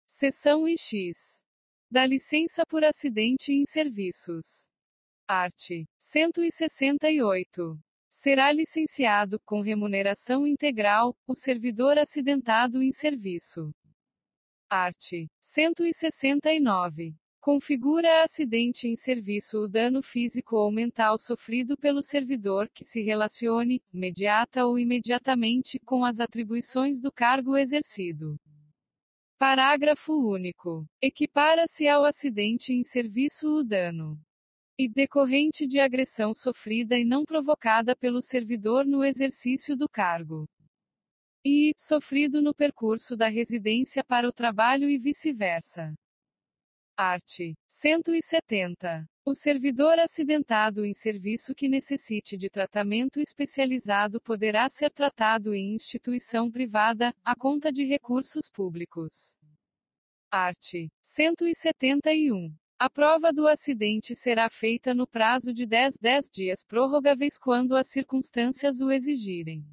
Seção IX. Da licença por acidente em serviços. Art. 168. Será licenciado, com remuneração integral, o servidor acidentado em serviço. Art. 169. Configura acidente em serviço o dano físico ou mental sofrido pelo servidor que se relacione, imediata ou imediatamente, com as atribuições do cargo exercido. Parágrafo único. Equipara-se ao acidente em serviço o dano e decorrente de agressão sofrida e não provocada pelo servidor no exercício do cargo e sofrido no percurso da residência para o trabalho e vice-versa. Art. 170. O servidor acidentado em serviço que necessite de tratamento especializado poderá ser tratado em instituição privada, à conta de recursos públicos. Art. 171. A prova do acidente será feita no prazo de 10 dias prorrogáveis quando as circunstâncias o exigirem.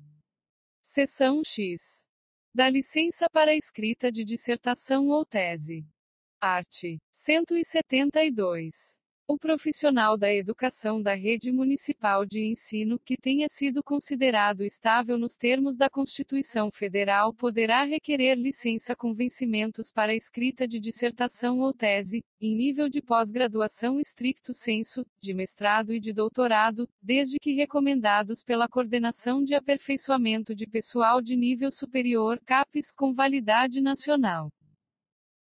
Seção X. Da licença para escrita de dissertação ou tese. Art. 172. O profissional da educação da rede municipal de ensino que tenha sido considerado estável nos termos da Constituição Federal poderá requerer licença com vencimentos para escrita de dissertação ou tese, em nível de pós-graduação stricto sensu, de mestrado e de doutorado, desde que recomendados pela Coordenação de Aperfeiçoamento de Pessoal de Nível Superior CAPES com validade nacional.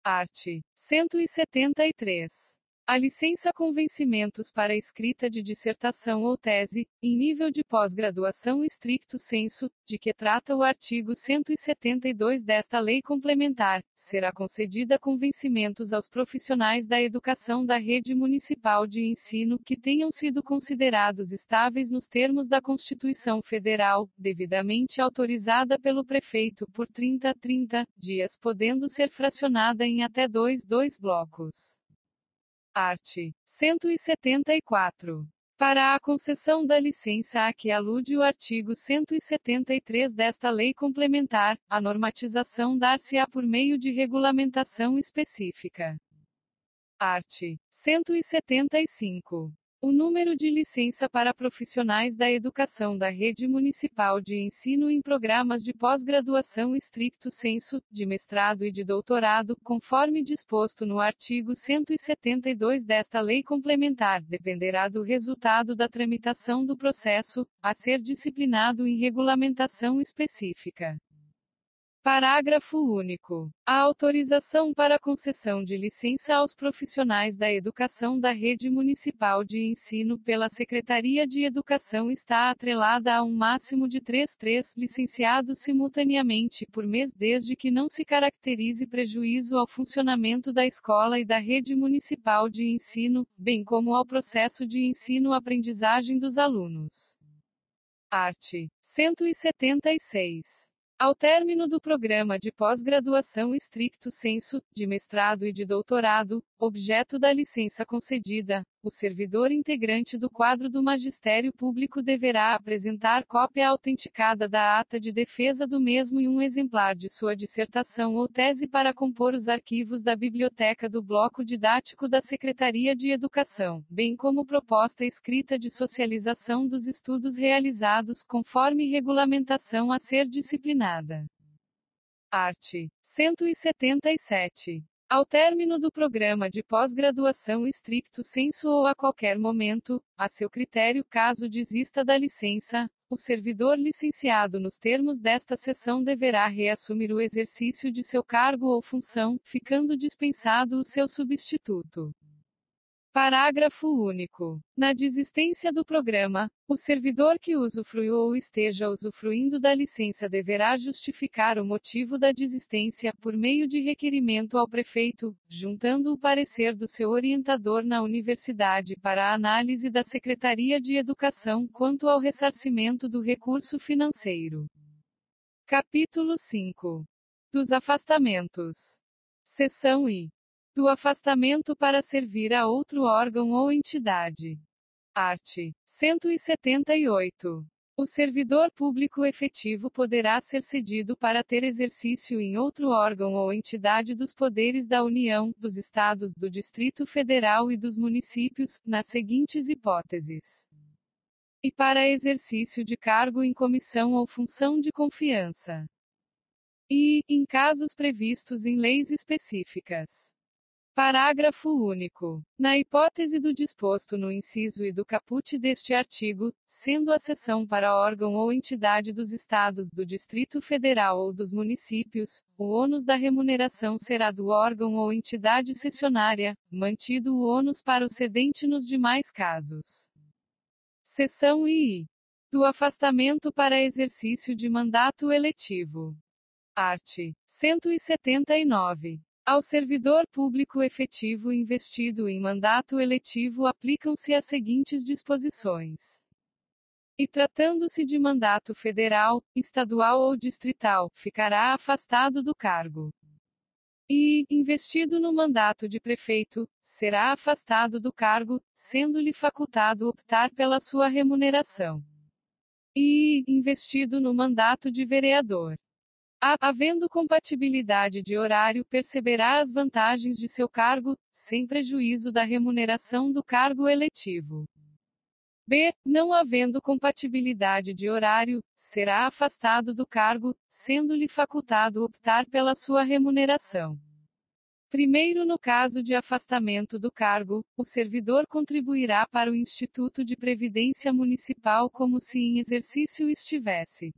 Art. 173. A licença com vencimentos para escrita de dissertação ou tese, em nível de pós-graduação stricto sensu, de que trata o artigo 172 desta lei complementar, será concedida com vencimentos aos profissionais da educação da rede municipal de ensino que tenham sido considerados estáveis nos termos da Constituição Federal, devidamente autorizada pelo prefeito por 30 dias, podendo ser fracionada em até dois blocos. Art. 174. Para a concessão da licença a que alude o artigo 173 desta lei complementar, a normatização dar-se-á por meio de regulamentação específica. Art. 175. O número de licença para profissionais da educação da rede municipal de ensino em programas de pós-graduação stricto sensu, de mestrado e de doutorado, conforme disposto no artigo 172 desta lei complementar, dependerá do resultado da tramitação do processo, a ser disciplinado em regulamentação específica. Parágrafo único. A autorização para concessão de licença aos profissionais da educação da rede municipal de ensino pela Secretaria de Educação está atrelada a um máximo de 3 licenciados simultaneamente por mês desde que não se caracterize prejuízo ao funcionamento da escola e da rede municipal de ensino, bem como ao processo de ensino-aprendizagem dos alunos. Art. 176. Ao término do programa de pós-graduação stricto sensu, de mestrado e de doutorado, objeto da licença concedida, o servidor integrante do quadro do Magistério Público deverá apresentar cópia autenticada da ata de defesa do mesmo e um exemplar de sua dissertação ou tese para compor os arquivos da biblioteca do bloco didático da Secretaria de Educação, bem como proposta escrita de socialização dos estudos realizados conforme regulamentação a ser disciplinada. Art. 177. Ao término do programa de pós-graduação stricto sensu ou a qualquer momento, a seu critério caso desista da licença, o servidor licenciado nos termos desta seção deverá reassumir o exercício de seu cargo ou função, ficando dispensado o seu substituto. Parágrafo único. Na desistência do programa, o servidor que usufruiu ou esteja usufruindo da licença deverá justificar o motivo da desistência por meio de requerimento ao prefeito, juntando o parecer do seu orientador na universidade para a análise da Secretaria de Educação quanto ao ressarcimento do recurso financeiro. Capítulo 5. Dos afastamentos. Seção I. Do afastamento para servir a outro órgão ou entidade. Art. 178. O servidor público efetivo poderá ser cedido para ter exercício em outro órgão ou entidade dos poderes da União, dos Estados, do Distrito Federal e dos municípios, nas seguintes hipóteses: e para exercício de cargo em comissão ou função de confiança, e, em casos previstos em leis específicas. Parágrafo único. Na hipótese do disposto no inciso e do caput deste artigo, sendo a cessão para órgão ou entidade dos Estados, do Distrito Federal ou dos municípios, o ônus da remuneração será do órgão ou entidade cessionária, mantido o ônus para o cedente nos demais casos. Seção II. Do afastamento para exercício de mandato eletivo. Art. 179. Ao servidor público efetivo investido em mandato eletivo aplicam-se as seguintes disposições. E tratando-se de mandato federal, estadual ou distrital, ficará afastado do cargo. E, investido no mandato de prefeito, será afastado do cargo, sendo-lhe facultado optar pela sua remuneração. E, investido no mandato de vereador, havendo compatibilidade de horário, perceberá as vantagens de seu cargo, sem prejuízo da remuneração do cargo eletivo. B. Não havendo compatibilidade de horário, será afastado do cargo, sendo-lhe facultado optar pela sua remuneração. Primeiro, no caso de afastamento do cargo, o servidor contribuirá para o Instituto de Previdência Municipal como se em exercício estivesse.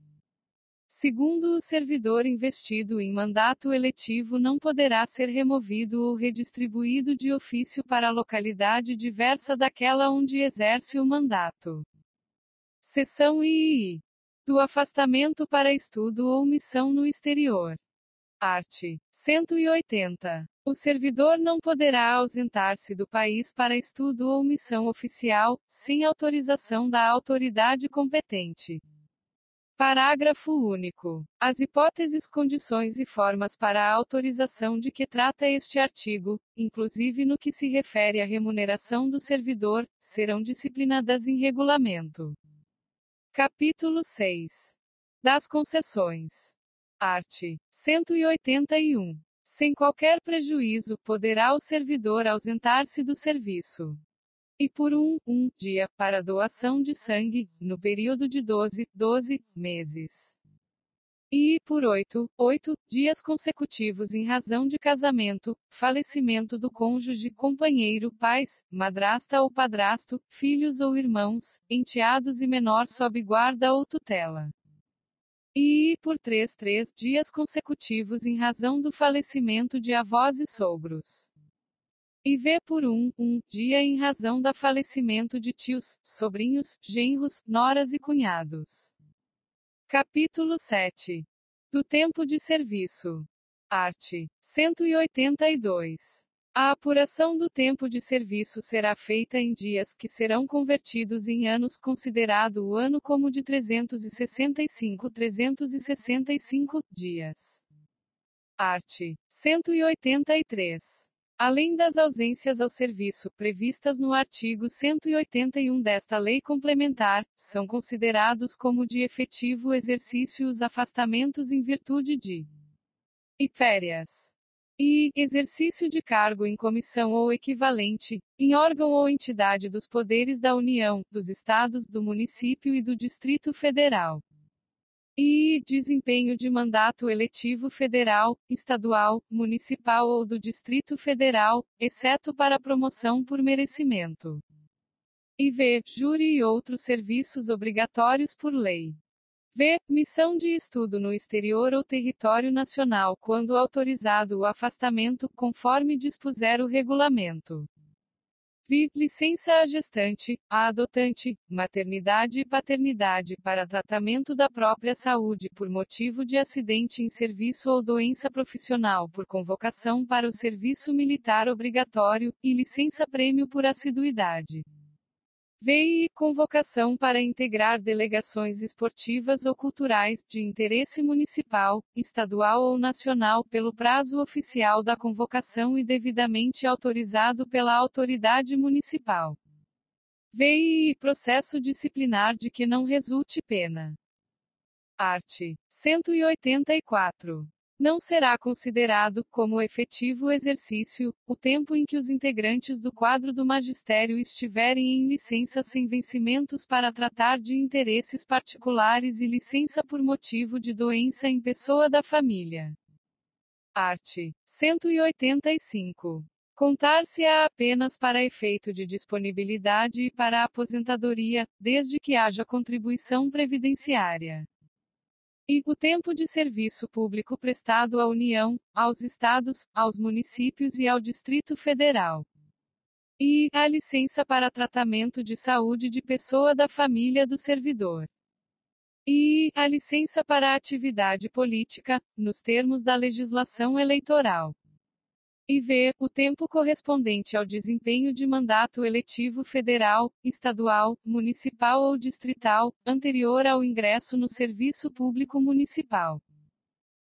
Segundo, o servidor investido em mandato eletivo não poderá ser removido ou redistribuído de ofício para a localidade diversa daquela onde exerce o mandato. Seção II. Do afastamento para estudo ou missão no exterior. Art. 180. O servidor não poderá ausentar-se do país para estudo ou missão oficial, sem autorização da autoridade competente. Parágrafo único. As hipóteses, condições e formas para a autorização de que trata este artigo, inclusive no que se refere à remuneração do servidor, serão disciplinadas em regulamento. Capítulo 6. Das concessões. Art. 181. Sem qualquer prejuízo, poderá o servidor ausentar-se do serviço. E por um dia, para doação de sangue, no período de 12 meses. E por 8 dias consecutivos em razão de casamento, falecimento do cônjuge, companheiro, pais, madrasta ou padrasto, filhos ou irmãos, enteados e menor sob guarda ou tutela. E por 3 dias consecutivos em razão do falecimento de avós e sogros. E v por um dia em razão da falecimento de tios, sobrinhos, genros, noras e cunhados. Capítulo 7. Do tempo de serviço. Art. 182. A apuração do tempo de serviço será feita em dias que serão convertidos em anos, considerado o ano como de 365 dias. Art. 183. Além das ausências ao serviço previstas no artigo 181 desta lei complementar, são considerados como de efetivo exercício os afastamentos em virtude de e férias. E exercício de cargo em comissão ou equivalente, em órgão ou entidade dos poderes da União, dos Estados, do município e do Distrito Federal. E desempenho de mandato eletivo federal, estadual, municipal ou do Distrito Federal, exceto para promoção por merecimento. E v. Júri e outros serviços obrigatórios por lei. V. Missão de estudo no exterior ou território nacional quando autorizado o afastamento, conforme dispuser o regulamento. V. Licença à gestante, à adotante, maternidade e paternidade para tratamento da própria saúde por motivo de acidente em serviço ou doença profissional por convocação para o serviço militar obrigatório, e licença-prêmio por assiduidade. V. Convocação para integrar delegações esportivas ou culturais, de interesse municipal, estadual ou nacional pelo prazo oficial da convocação e devidamente autorizado pela autoridade municipal. VI. Processo disciplinar de que não resulte pena. Art. 184. Não será considerado, como efetivo exercício, o tempo em que os integrantes do quadro do magistério estiverem em licença sem vencimentos para tratar de interesses particulares e licença por motivo de doença em pessoa da família. Art. 185. Contar-se-á apenas para efeito de disponibilidade e para aposentadoria, desde que haja contribuição previdenciária. E o tempo de serviço público prestado à União, aos Estados, aos municípios e ao Distrito Federal. E a licença para tratamento de saúde de pessoa da família do servidor. E a licença para atividade política, nos termos da legislação eleitoral. E v. O tempo correspondente ao desempenho de mandato eletivo federal, estadual, municipal ou distrital, anterior ao ingresso no serviço público municipal.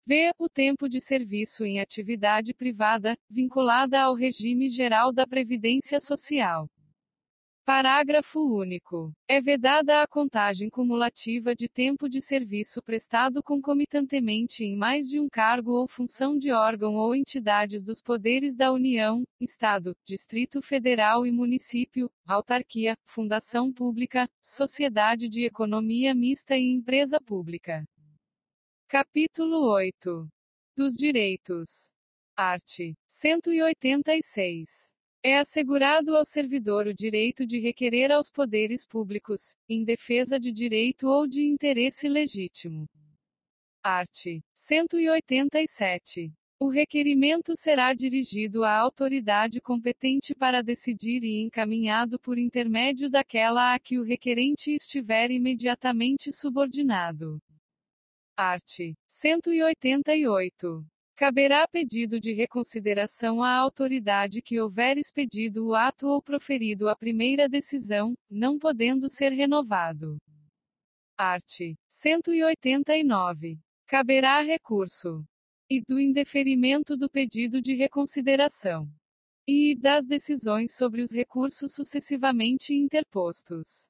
V. O tempo de serviço em atividade privada, vinculada ao regime geral da Previdência Social. Parágrafo único. É vedada a contagem cumulativa de tempo de serviço prestado concomitantemente em mais de um cargo ou função de órgão ou entidades dos poderes da União, Estado, Distrito Federal e Município, autarquia, fundação pública, sociedade de economia mista e empresa pública. Capítulo 8. Dos direitos. Art. 186. É assegurado ao servidor o direito de requerer aos poderes públicos, em defesa de direito ou de interesse legítimo. Art. 187. O requerimento será dirigido à autoridade competente para decidir e encaminhado por intermédio daquela a que o requerente estiver imediatamente subordinado. Art. 188. Caberá pedido de reconsideração à autoridade que houver expedido o ato ou proferido a primeira decisão, não podendo ser renovado. Art. 189. Caberá recurso. E do indeferimento do pedido de reconsideração. E das decisões sobre os recursos sucessivamente interpostos.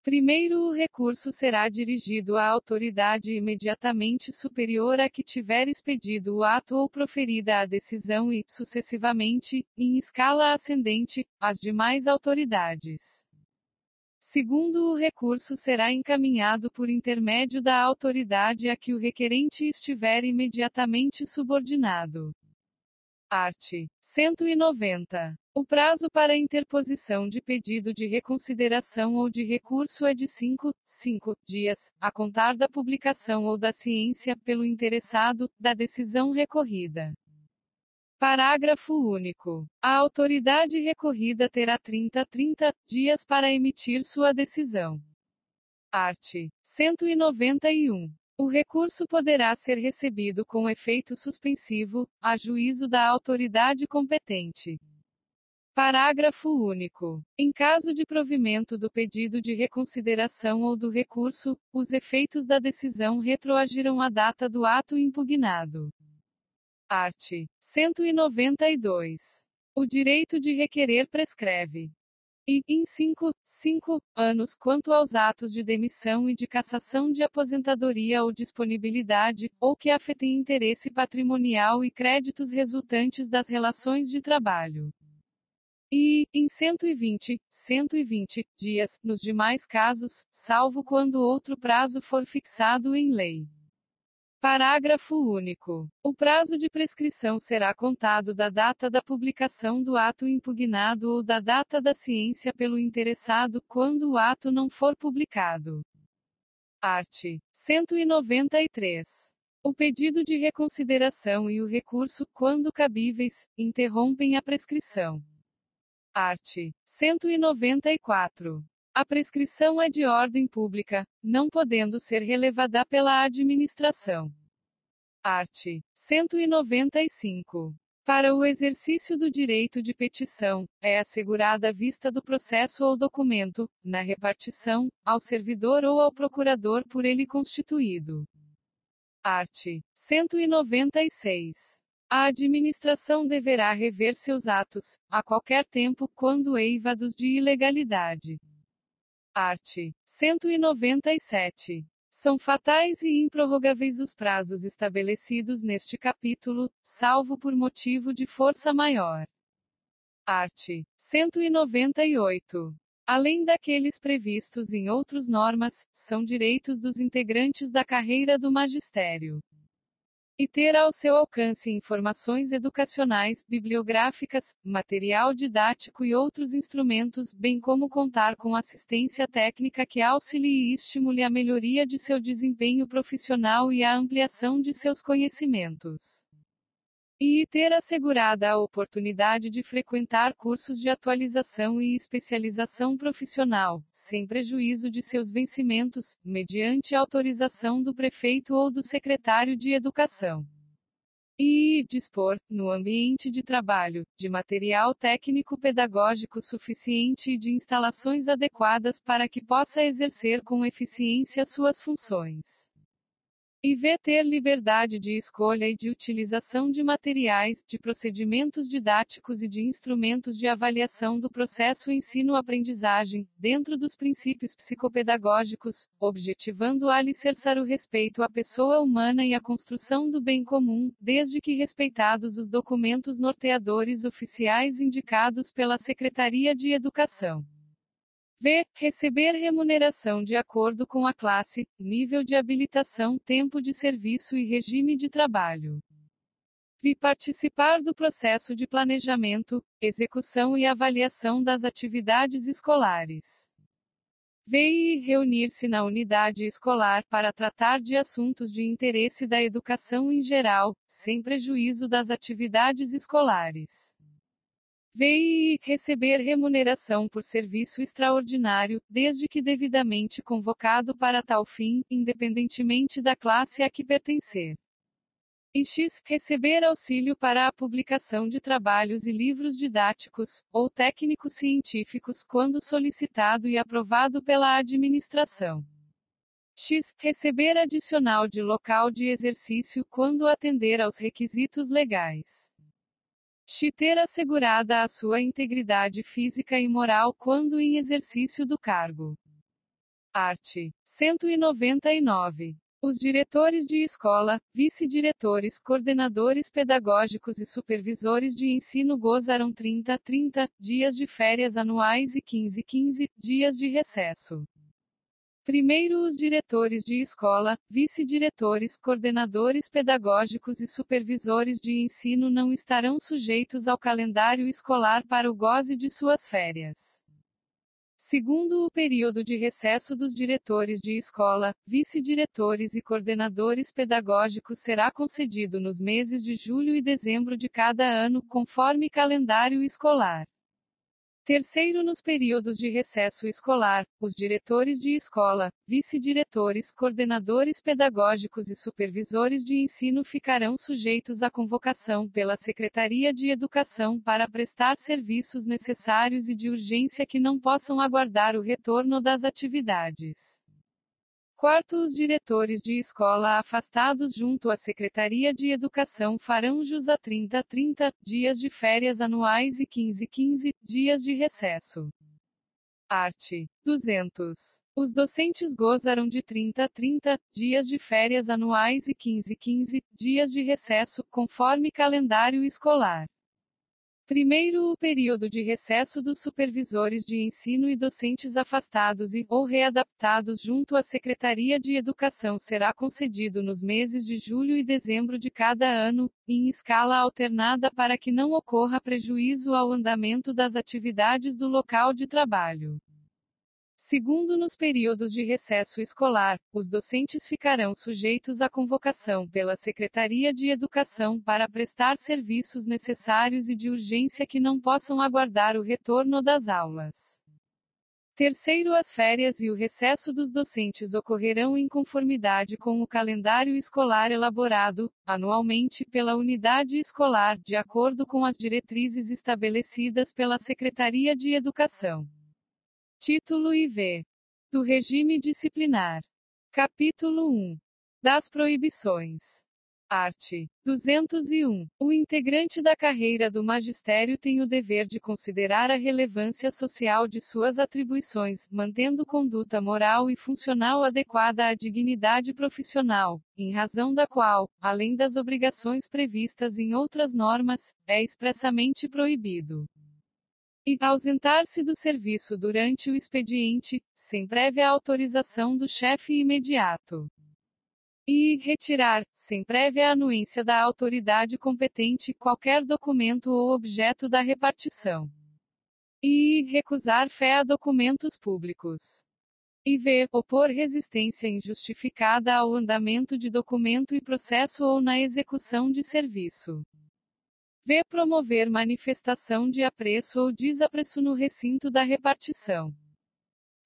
Primeiro, o recurso será dirigido à autoridade imediatamente superior à que tiver expedido o ato ou proferida a decisão e, sucessivamente, em escala ascendente, às demais autoridades. Segundo, o recurso será encaminhado por intermédio da autoridade a que o requerente estiver imediatamente subordinado. Art. 190. O prazo para interposição de pedido de reconsideração ou de recurso é de 5 dias, a contar da publicação ou da ciência, pelo interessado, da decisão recorrida. Parágrafo único. A autoridade recorrida terá 30 dias para emitir sua decisão. Art. 191. O recurso poderá ser recebido com efeito suspensivo, a juízo da autoridade competente. Parágrafo único. Em caso de provimento do pedido de reconsideração ou do recurso, os efeitos da decisão retroagirão à data do ato impugnado. Art. 192. O direito de requerer prescreve. E, em 5 anos, quanto aos atos de demissão e de cassação de aposentadoria ou disponibilidade, ou que afetem interesse patrimonial e créditos resultantes das relações de trabalho. E, em 120 dias, nos demais casos, salvo quando outro prazo for fixado em lei. Parágrafo único. O prazo de prescrição será contado da data da publicação do ato impugnado ou da data da ciência pelo interessado, quando o ato não for publicado. Art. 193. O pedido de reconsideração e o recurso, quando cabíveis, interrompem a prescrição. Art. 194. A prescrição é de ordem pública, não podendo ser relevada pela administração. Art. 195. Para o exercício do direito de petição, é assegurada a vista do processo ou documento, na repartição, ao servidor ou ao procurador por ele constituído. Art. 196. A administração deverá rever seus atos, a qualquer tempo, quando eivados de ilegalidade. Art. 197. São fatais e improrrogáveis os prazos estabelecidos neste capítulo, salvo por motivo de força maior. Art. 198. Além daqueles previstos em outras normas, são direitos dos integrantes da carreira do magistério. E ter ao seu alcance informações educacionais, bibliográficas, material didático e outros instrumentos, bem como contar com assistência técnica que auxilie e estimule a melhoria de seu desempenho profissional e a ampliação de seus conhecimentos. E ter assegurada a oportunidade de frequentar cursos de atualização e especialização profissional, sem prejuízo de seus vencimentos, mediante autorização do prefeito ou do secretário de Educação. E dispor, no ambiente de trabalho, de material técnico-pedagógico suficiente e de instalações adequadas para que possa exercer com eficiência suas funções. E ter liberdade de escolha e de utilização de materiais, de procedimentos didáticos e de instrumentos de avaliação do processo ensino-aprendizagem, dentro dos princípios psicopedagógicos, objetivando alicerçar o respeito à pessoa humana e a construção do bem comum, desde que respeitados os documentos norteadores oficiais indicados pela Secretaria de Educação. Receber remuneração de acordo com a classe, nível de habilitação, tempo de serviço e regime de trabalho. Participar do processo de planejamento, execução e avaliação das atividades escolares. E reunir-se na unidade escolar para tratar de assuntos de interesse da educação em geral, sem prejuízo das atividades escolares. E receber remuneração por serviço extraordinário, desde que devidamente convocado para tal fim, independentemente da classe a que pertencer. E receber auxílio para a publicação de trabalhos e livros didáticos, ou técnicos científicos quando solicitado e aprovado pela administração. Receber adicional de local de exercício quando atender aos requisitos legais. Ter assegurada a sua integridade física e moral quando em exercício do cargo. Art. 199. Os diretores de escola, vice-diretores, coordenadores pedagógicos e supervisores de ensino gozarão 30 dias de férias anuais e 15 dias de recesso. Primeiro, os diretores de escola, vice-diretores, coordenadores pedagógicos e supervisores de ensino não estarão sujeitos ao calendário escolar para o goze de suas férias. Segundo, o período de recesso dos diretores de escola, vice-diretores e coordenadores pedagógicos será concedido nos meses de julho e dezembro de cada ano, conforme calendário escolar. Terceiro, nos períodos de recesso escolar, os diretores de escola, vice-diretores, coordenadores pedagógicos e supervisores de ensino ficarão sujeitos à convocação pela Secretaria de Educação para prestar serviços necessários e de urgência que não possam aguardar o retorno das atividades. Quarto, os diretores de escola afastados junto à Secretaria de Educação farão jus a 30 dias de férias anuais e 15 dias de recesso. Art. 200. Os docentes gozarão de 30 dias de férias anuais e 15 dias de recesso, conforme calendário escolar. Primeiro, o período de recesso dos supervisores de ensino e docentes afastados ou readaptados junto à Secretaria de Educação será concedido nos meses de julho e dezembro de cada ano, em escala alternada para que não ocorra prejuízo ao andamento das atividades do local de trabalho. Segundo, nos períodos de recesso escolar, os docentes ficarão sujeitos à convocação pela Secretaria de Educação para prestar serviços necessários e de urgência que não possam aguardar o retorno das aulas. Terceiro, as férias e o recesso dos docentes ocorrerão em conformidade com o calendário escolar elaborado, anualmente, pela unidade escolar, de acordo com as diretrizes estabelecidas pela Secretaria de Educação. Título IV. Do regime disciplinar. Capítulo 1. Das proibições. Art. 201. O integrante da carreira do magistério tem o dever de considerar a relevância social de suas atribuições, mantendo conduta moral e funcional adequada à dignidade profissional, em razão da qual, além das obrigações previstas em outras normas, é expressamente proibido e ausentar-se do serviço durante o expediente, sem prévia autorização do chefe imediato. E retirar, sem prévia anuência da autoridade competente, qualquer documento ou objeto da repartição. E recusar fé a documentos públicos. E v. Opor resistência injustificada ao andamento de documento e processo ou na execução de serviço. V. Promover manifestação de apreço ou desapreço no recinto da repartição.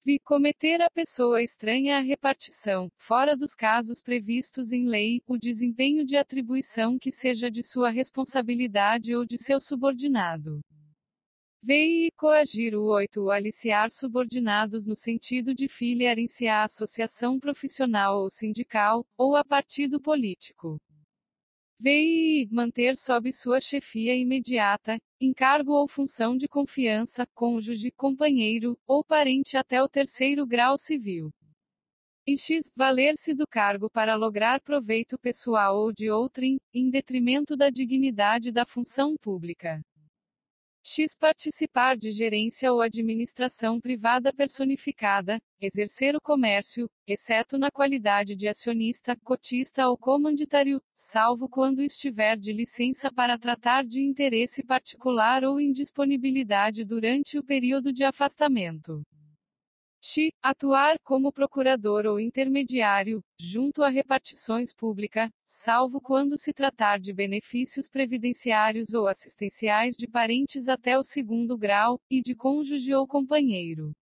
Vi cometer a pessoa estranha à repartição, fora dos casos previstos em lei, o desempenho de atribuição que seja de sua responsabilidade ou de seu subordinado. Vi coagir o 8. Aliciar subordinados no sentido de filiarem-se à associação profissional ou sindical, ou a partido político. Vi manter sob sua chefia imediata, encargo ou função de confiança, cônjuge, companheiro, ou parente até o 3º grau civil. E x. Valer-se do cargo para lograr proveito pessoal ou de outrem, em detrimento da dignidade da função pública. X. Participar de gerência ou administração privada personificada, exercer o comércio, exceto na qualidade de acionista, cotista ou comanditário, salvo quando estiver de licença para tratar de interesse particular ou indisponibilidade durante o período de afastamento. X. Atuar como procurador ou intermediário, junto a repartições públicas, salvo quando se tratar de benefícios previdenciários ou assistenciais de parentes até o 2º grau, e de cônjuge ou companheiro.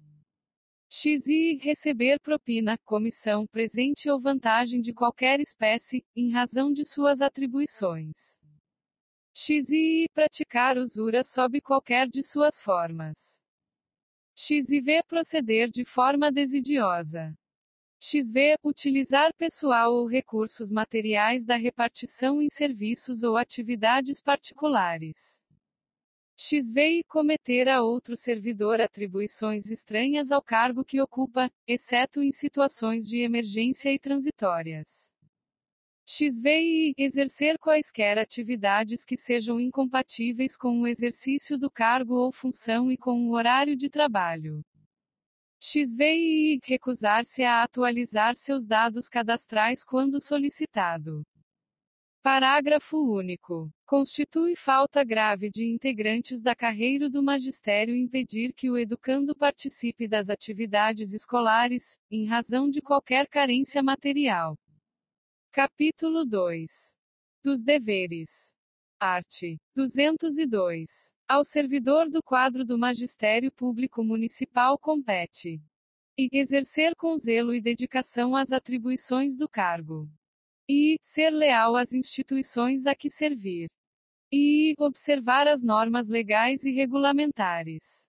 X. E receber propina, comissão, presente ou vantagem de qualquer espécie, em razão de suas atribuições. X. E praticar usura sob qualquer de suas formas. XV. Proceder de forma desidiosa. XV. Utilizar pessoal ou recursos materiais da repartição em serviços ou atividades particulares. XV. Cometer a outro servidor atribuições estranhas ao cargo que ocupa, exceto em situações de emergência e transitórias. XV. Exercer quaisquer atividades que sejam incompatíveis com o exercício do cargo ou função e com o horário de trabalho. XV. Recusar-se a atualizar seus dados cadastrais quando solicitado. Parágrafo único. Constitui falta grave de integrantes da carreira do magistério impedir que o educando participe das atividades escolares, em razão de qualquer carência material. Capítulo 2. Dos deveres. Art. 202. Ao servidor do quadro do Magistério Público Municipal compete e exercer com zelo e dedicação as atribuições do cargo, e ser leal às instituições a que servir, e observar as normas legais e regulamentares,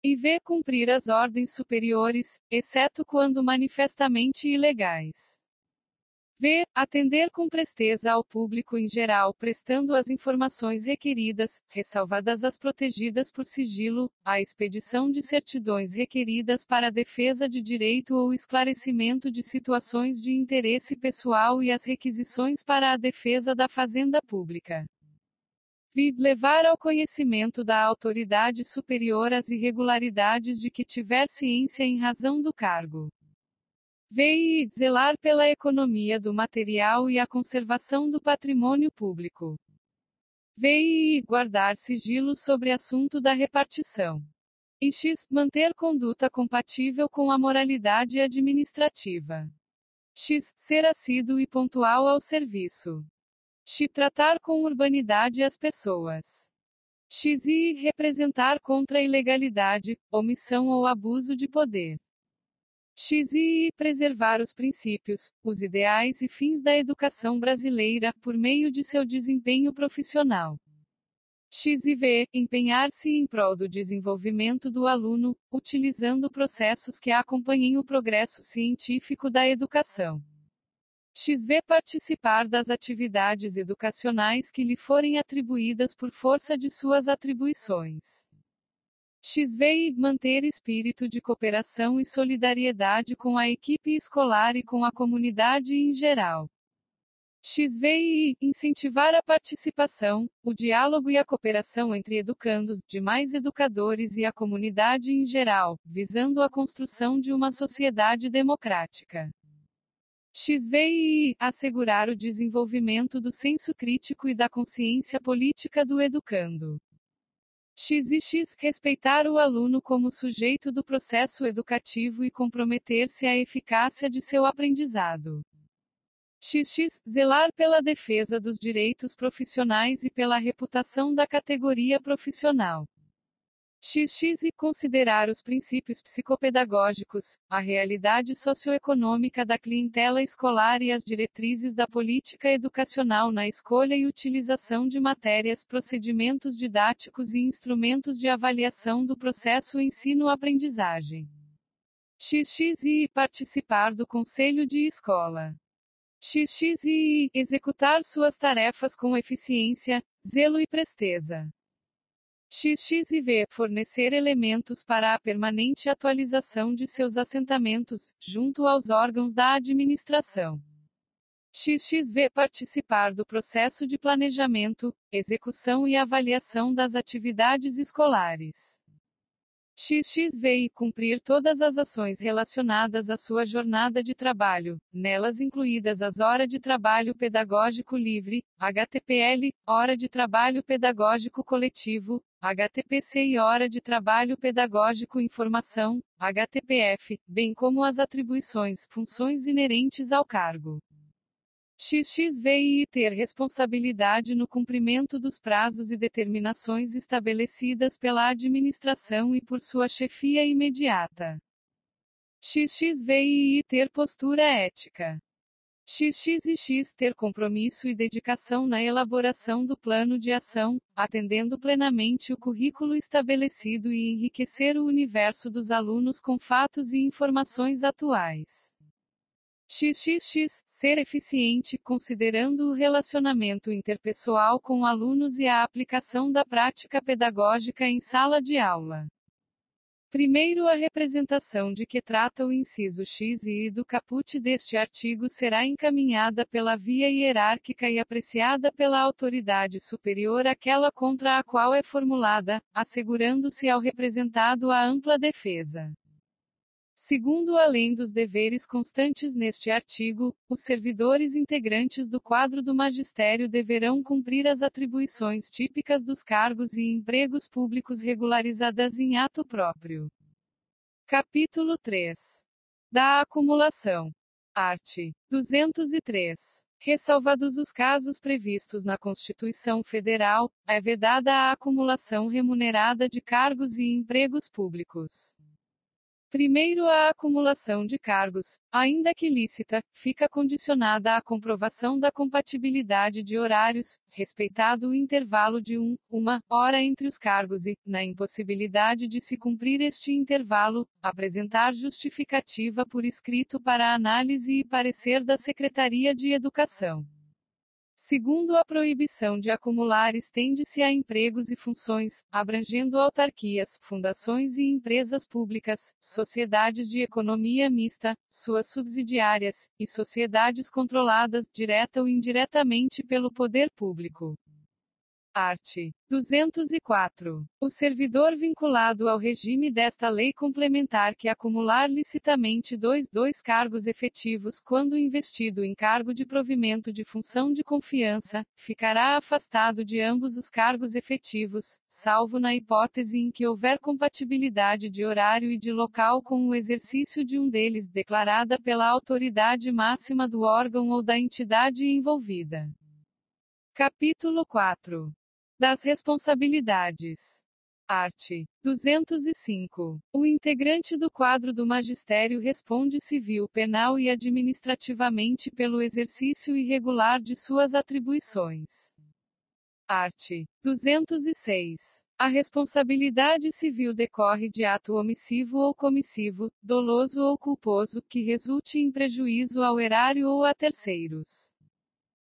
e ver cumprir as ordens superiores, exceto quando manifestamente ilegais. V. Atender com presteza ao público em geral, prestando as informações requeridas, ressalvadas as protegidas por sigilo, a expedição de certidões requeridas para a defesa de direito ou esclarecimento de situações de interesse pessoal e as requisições para a defesa da fazenda pública. V. Levar ao conhecimento da autoridade superior as irregularidades de que tiver ciência em razão do cargo. V. Zelar pela economia do material e a conservação do patrimônio público. V. Guardar sigilo sobre assunto da repartição. E x. Manter conduta compatível com a moralidade administrativa. X. Ser assíduo e pontual ao serviço. X. Tratar com urbanidade as pessoas. X. E representar contra a ilegalidade, omissão ou abuso de poder. X. E preservar os princípios, os ideais e fins da educação brasileira, por meio de seu desempenho profissional. X. E V. Empenhar-se em prol do desenvolvimento do aluno, utilizando processos que acompanhem o progresso científico da educação. XV participar das atividades educacionais que lhe forem atribuídas por força de suas atribuições. XVI manter espírito de cooperação e solidariedade com a equipe escolar e com a comunidade em geral. XVI incentivar a participação, o diálogo e a cooperação entre educandos, demais educadores e a comunidade em geral, visando a construção de uma sociedade democrática. XVI assegurar o desenvolvimento do senso crítico e da consciência política do educando. XX respeitar o aluno como sujeito do processo educativo e comprometer-se à eficácia de seu aprendizado. XX zelar pela defesa dos direitos profissionais e pela reputação da categoria profissional. XX considerar os princípios psicopedagógicos, a realidade socioeconômica da clientela escolar e as diretrizes da política educacional na escolha e utilização de matérias, procedimentos didáticos e instrumentos de avaliação do processo ensino-aprendizagem. XX participar do conselho de escola. XX executar suas tarefas com eficiência, zelo e presteza. XXV fornecer elementos para a permanente atualização de seus assentamentos, junto aos órgãos da administração. XXV participar do processo de planejamento, execução e avaliação das atividades escolares. XXV cumprir todas as ações relacionadas à sua jornada de trabalho, nelas incluídas as horas de trabalho pedagógico livre, HTPL, hora de trabalho pedagógico coletivo, HTPC e hora de trabalho pedagógico informação, HTPF, bem como as atribuições, funções inerentes ao cargo. XXV ter responsabilidade no cumprimento dos prazos e determinações estabelecidas pela administração e por sua chefia imediata. XXV ter postura ética. XXX ter compromisso e dedicação na elaboração do plano de ação, atendendo plenamente o currículo estabelecido e enriquecer o universo dos alunos com fatos e informações atuais. XXX ser eficiente, considerando o relacionamento interpessoal com alunos e a aplicação da prática pedagógica em sala de aula. Primeiro, a representação de que trata o inciso X e do caput deste artigo será encaminhada pela via hierárquica e apreciada pela autoridade superior àquela contra a qual é formulada, assegurando-se ao representado a ampla defesa. Segundo, além dos deveres constantes neste artigo, os servidores integrantes do quadro do magistério deverão cumprir as atribuições típicas dos cargos e empregos públicos regularizadas em ato próprio. Capítulo 3. Da acumulação. Art. 203. Ressalvados os casos previstos na Constituição Federal, é vedada a acumulação remunerada de cargos e empregos públicos. Primeiro, a acumulação de cargos, ainda que lícita, fica condicionada à comprovação da compatibilidade de horários, respeitado o intervalo de uma hora entre os cargos e, na impossibilidade de se cumprir este intervalo, apresentar justificativa por escrito para análise e parecer da Secretaria de Educação. Segundo, a proibição de acumular estende-se a empregos e funções, abrangendo autarquias, fundações e empresas públicas, sociedades de economia mista, suas subsidiárias, e sociedades controladas, direta ou indiretamente pelo poder público. Art. 204. O servidor vinculado ao regime desta lei complementar que acumular licitamente dois cargos efetivos quando investido em cargo de provimento de função de confiança, ficará afastado de ambos os cargos efetivos, salvo na hipótese em que houver compatibilidade de horário e de local com o exercício de um deles, declarada pela autoridade máxima do órgão ou da entidade envolvida. Capítulo 4. Das responsabilidades. Art. 205. O integrante do quadro do magistério responde civil, penal e administrativamente pelo exercício irregular de suas atribuições. Art. 206. A responsabilidade civil decorre de ato omissivo ou comissivo, doloso ou culposo, que resulte em prejuízo ao erário ou a terceiros.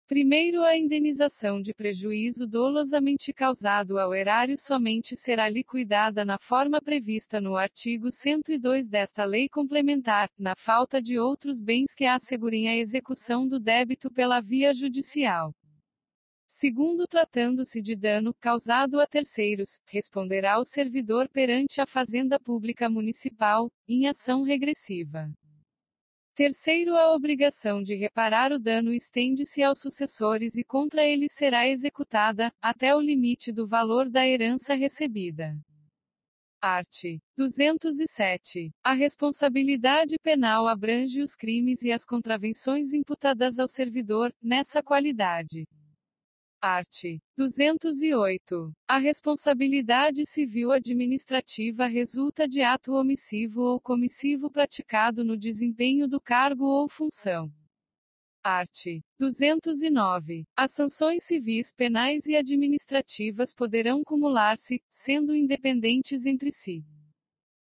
Primeiro, a indenização de prejuízo dolosamente causado ao erário somente será liquidada na forma prevista no artigo 102 desta lei complementar, na falta de outros bens que assegurem a execução do débito pela via judicial. Segundo, tratando-se de dano causado a terceiros, responderá o servidor perante a Fazenda Pública Municipal, em ação regressiva. Terceiro, a obrigação de reparar o dano estende-se aos sucessores e contra eles será executada, até o limite do valor da herança recebida. Art. 207. A responsabilidade penal abrange os crimes e as contravenções imputadas ao servidor, nessa qualidade. Art. 208. A responsabilidade civil administrativa resulta de ato omissivo ou comissivo praticado no desempenho do cargo ou função. Art. 209. As sanções civis, penais e administrativas poderão cumular-se, sendo independentes entre si.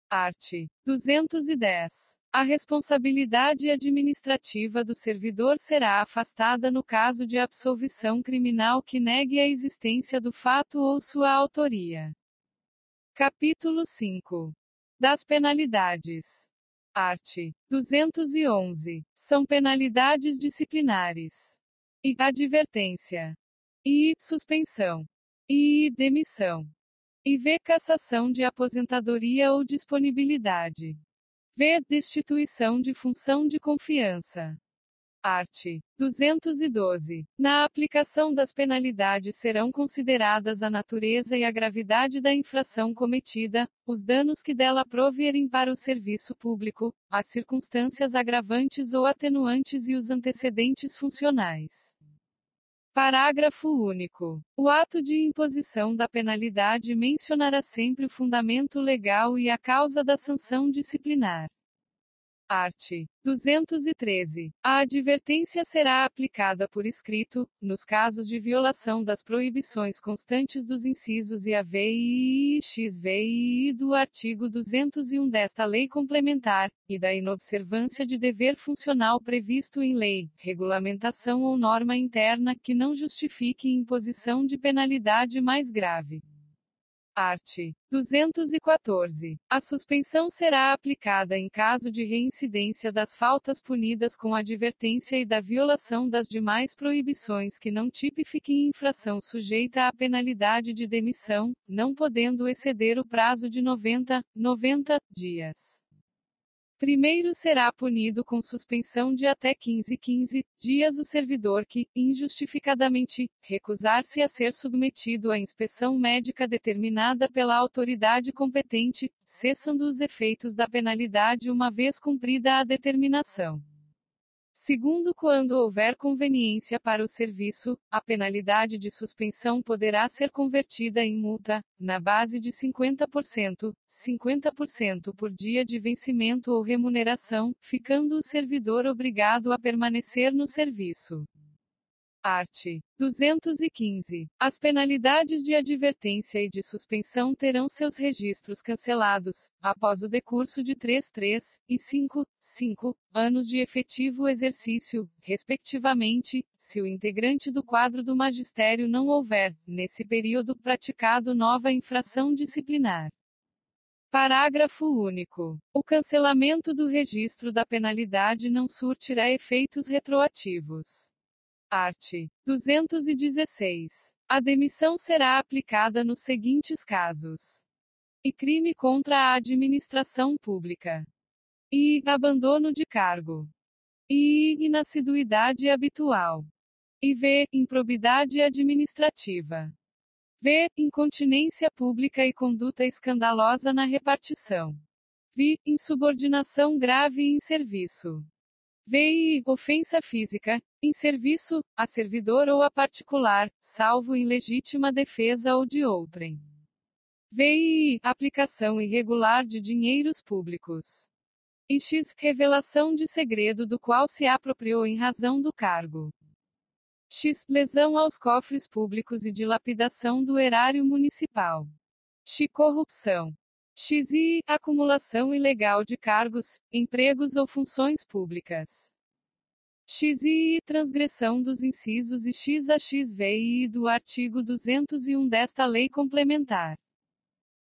Art. 210. A responsabilidade administrativa do servidor será afastada no caso de absolvição criminal que negue a existência do fato ou sua autoria. Capítulo 5. Das penalidades. Art. 211. São penalidades disciplinares. E advertência. E suspensão. E demissão. E v. Cassação de aposentadoria ou disponibilidade. V. Destituição de função de confiança. Art. 212. Na aplicação das penalidades serão consideradas a natureza e a gravidade da infração cometida, os danos que dela provierem para o serviço público, as circunstâncias agravantes ou atenuantes e os antecedentes funcionais. Parágrafo único. O ato de imposição da penalidade mencionará sempre o fundamento legal e a causa da sanção disciplinar. Art. 213. A advertência será aplicada por escrito, nos casos de violação das proibições constantes dos incisos I, A, V e X, V e I do artigo 201 desta lei complementar, e da inobservância de dever funcional previsto em lei, regulamentação ou norma interna que não justifique imposição de penalidade mais grave. Art. 214. A suspensão será aplicada em caso de reincidência das faltas punidas com advertência e da violação das demais proibições que não tipifiquem infração sujeita à penalidade de demissão, não podendo exceder o prazo de 90 dias. Primeiro será punido com suspensão de até 15 dias o servidor que, injustificadamente, recusar-se a ser submetido à inspeção médica determinada pela autoridade competente, cessando os efeitos da penalidade uma vez cumprida a determinação. Segundo, quando houver conveniência para o serviço, a penalidade de suspensão poderá ser convertida em multa, na base de 50% por dia de vencimento ou remuneração, ficando o servidor obrigado a permanecer no serviço. Art. 215. As penalidades de advertência e de suspensão terão seus registros cancelados, após o decurso de 3 e 5 anos de efetivo exercício, respectivamente, se o integrante do quadro do magistério não houver, nesse período, praticado nova infração disciplinar. Parágrafo único. O cancelamento do registro da penalidade não surtirá efeitos retroativos. Art. 216. A demissão será aplicada nos seguintes casos: e crime contra a administração pública, e abandono de cargo, e inassiduidade habitual, e v. improbidade administrativa, v. incontinência pública e conduta escandalosa na repartição, v. insubordinação grave em serviço, v. ofensa física, em serviço, a servidor ou a particular, salvo em legítima defesa ou de outrem. v. aplicação irregular de dinheiros públicos. E x. revelação de segredo do qual se apropriou em razão do cargo. x. lesão aos cofres públicos e dilapidação do erário municipal. X. Corrupção. XI. Acumulação ilegal de cargos, empregos ou funções públicas. XI. Transgressão dos incisos e X a XVI do artigo 201 desta Lei Complementar.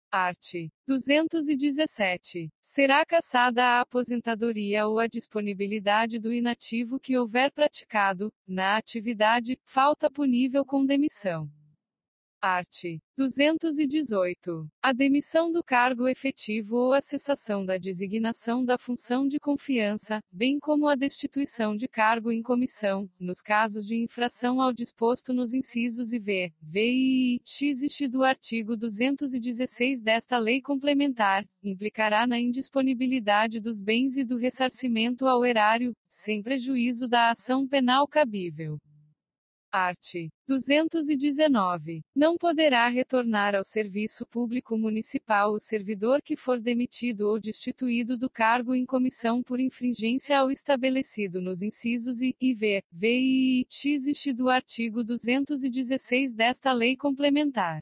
Art. 217. Será cassada a aposentadoria ou a disponibilidade do inativo que houver praticado, na atividade, falta punível com demissão. Art. 218. A demissão do cargo efetivo ou a cessação da designação da função de confiança, bem como a destituição de cargo em comissão, nos casos de infração ao disposto nos incisos IV, V e X e X do artigo 216 desta Lei Complementar, implicará na indisponibilidade dos bens e do ressarcimento ao erário, sem prejuízo da ação penal cabível. Art. 219. Não poderá retornar ao serviço público municipal o servidor que for demitido ou destituído do cargo em comissão por infringência ao estabelecido nos incisos I, IV, V e X e X do artigo 216 desta Lei Complementar.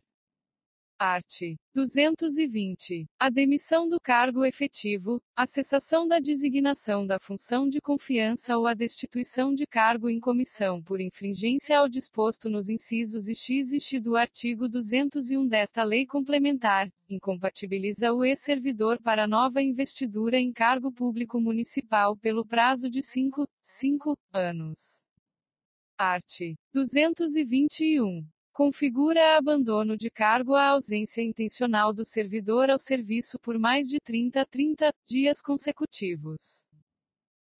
Art. 220. A demissão do cargo efetivo, a cessação da designação da função de confiança ou a destituição de cargo em comissão por infringência ao disposto nos incisos I, X e X do artigo 201 desta Lei Complementar, incompatibiliza o ex-servidor para nova investidura em cargo público municipal pelo prazo de 5 anos. Art. 221. Configura abandono de cargo a ausência intencional do servidor ao serviço por mais de 30 dias consecutivos.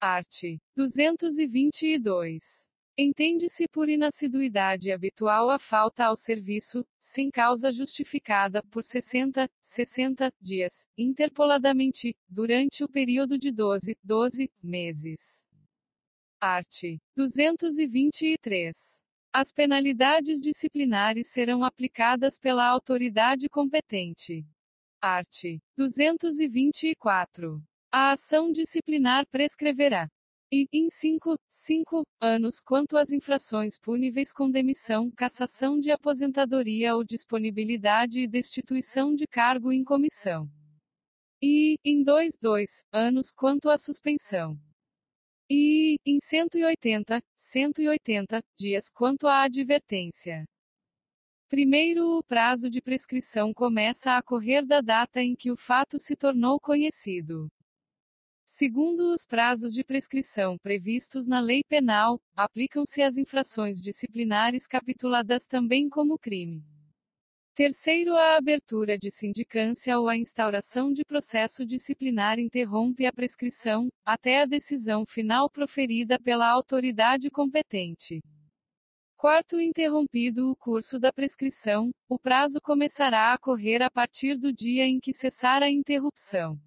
Art. 222. Entende-se por inassiduidade habitual a falta ao serviço, sem causa justificada, por 60 dias, interpoladamente, durante o período de 12 meses. Art. 223. As penalidades disciplinares serão aplicadas pela autoridade competente. Art. 224. A ação disciplinar prescreverá. E, em 5 anos quanto às infrações puníveis com demissão, cassação de aposentadoria ou disponibilidade e destituição de cargo em comissão. E, em 2 anos quanto à suspensão. E, em 180 dias quanto à advertência. Primeiro, o prazo de prescrição começa a correr da data em que o fato se tornou conhecido. Segundo, os prazos de prescrição previstos na Lei Penal, aplicam-se às infrações disciplinares capituladas também como crime. Terceiro, a abertura de sindicância ou a instauração de processo disciplinar interrompe a prescrição, até a decisão final proferida pela autoridade competente. Quarto, interrompido o curso da prescrição, o prazo começará a correr a partir do dia em que cessar a interrupção.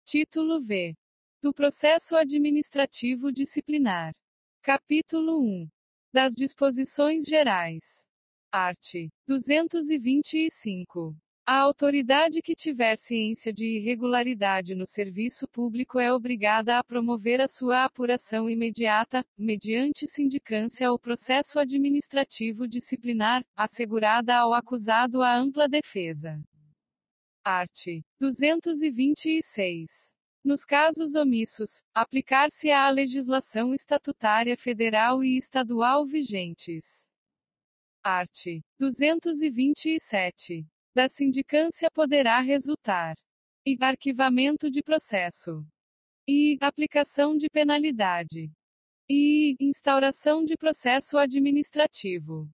Título V. Do Processo Administrativo Disciplinar. Capítulo 1. Das Disposições Gerais. Art. 225. A autoridade que tiver ciência de irregularidade no serviço público é obrigada a promover a sua apuração imediata, mediante sindicância ou processo administrativo disciplinar, assegurada ao acusado a ampla defesa. Art. 226. Nos casos omissos, aplicar-se-á a legislação estatutária federal e estadual vigentes. Art. 227. Da sindicância poderá resultar e arquivamento de processo e aplicação de penalidade e instauração de processo administrativo.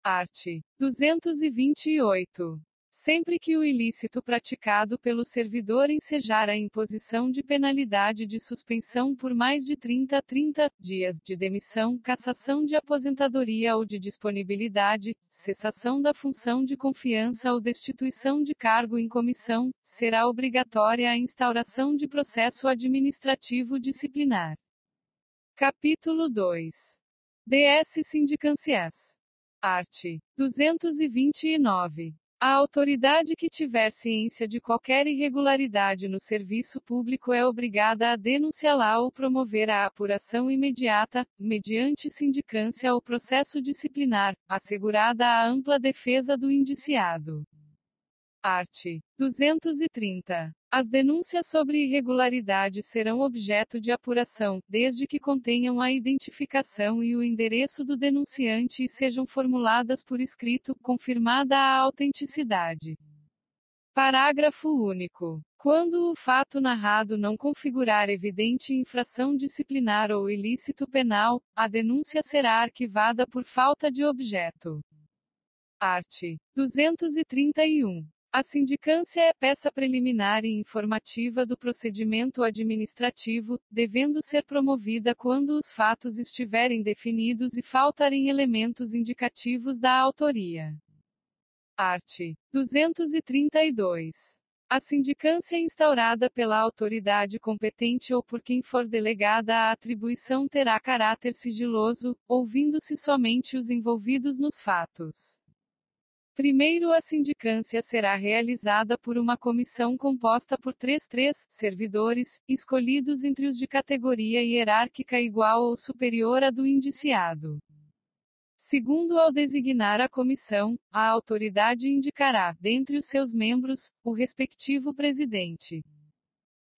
Art. 228. Sempre que o ilícito praticado pelo servidor ensejar a imposição de penalidade de suspensão por mais de 30 dias, de demissão, cassação de aposentadoria ou de disponibilidade, cessação da função de confiança ou destituição de cargo em comissão, será obrigatória a instauração de processo administrativo disciplinar. Capítulo 2. DS Sindicâncias. Art. 229. A autoridade que tiver ciência de qualquer irregularidade no serviço público é obrigada a denunciá-la ou promover a apuração imediata, mediante sindicância ou processo disciplinar, assegurada a ampla defesa do indiciado. Art. 230. As denúncias sobre irregularidade serão objeto de apuração, desde que contenham a identificação e o endereço do denunciante e sejam formuladas por escrito, confirmada a autenticidade. Parágrafo único. Quando o fato narrado não configurar evidente infração disciplinar ou ilícito penal, a denúncia será arquivada por falta de objeto. Art. 231. A sindicância é peça preliminar e informativa do procedimento administrativo, devendo ser promovida quando os fatos estiverem definidos e faltarem elementos indicativos da autoria. Art. 232. A sindicância instaurada pela autoridade competente ou por quem for delegada a atribuição terá caráter sigiloso, ouvindo-se somente os envolvidos nos fatos. Primeiro, a sindicância será realizada por uma comissão composta por três servidores, escolhidos entre os de categoria hierárquica igual ou superior à do indiciado. Segundo, ao designar a comissão, a autoridade indicará, dentre os seus membros, o respectivo presidente.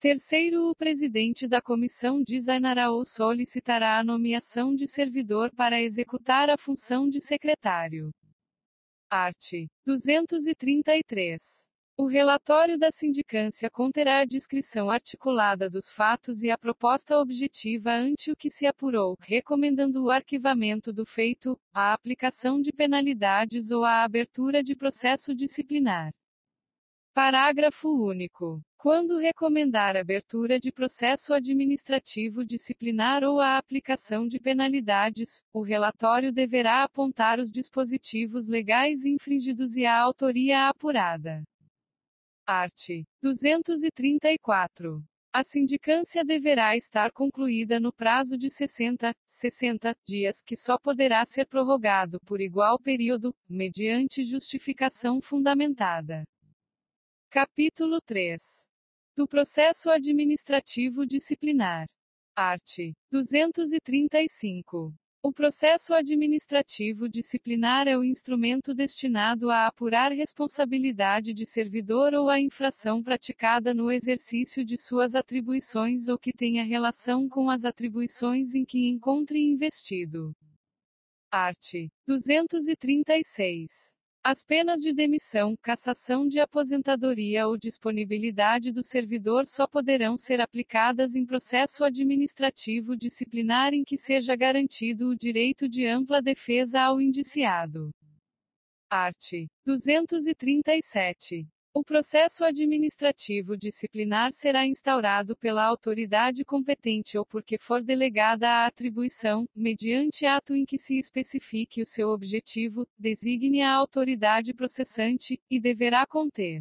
Terceiro, o presidente da comissão designará ou solicitará a nomeação de servidor para executar a função de secretário. Art. 233. O relatório da sindicância conterá a descrição articulada dos fatos e a proposta objetiva ante o que se apurou, recomendando o arquivamento do feito, a aplicação de penalidades ou a abertura de processo disciplinar. Parágrafo único. Quando recomendar abertura de processo administrativo disciplinar ou a aplicação de penalidades, o relatório deverá apontar os dispositivos legais infringidos e a autoria apurada. Art. 234. A sindicância deverá estar concluída no prazo de 60 dias, que só poderá ser prorrogado por igual período, mediante justificação fundamentada. Capítulo 3. Do processo administrativo disciplinar. Art. 235. O processo administrativo disciplinar é o instrumento destinado a apurar responsabilidade de servidor ou a infração praticada no exercício de suas atribuições ou que tenha relação com as atribuições em que encontre investido. Art. 236. As penas de demissão, cassação de aposentadoria ou disponibilidade do servidor só poderão ser aplicadas em processo administrativo disciplinar em que seja garantido o direito de ampla defesa ao indiciado. Art. 237. O processo administrativo disciplinar será instaurado pela autoridade competente ou porque for delegada a atribuição, mediante ato em que se especifique o seu objetivo, designe a autoridade processante, e deverá conter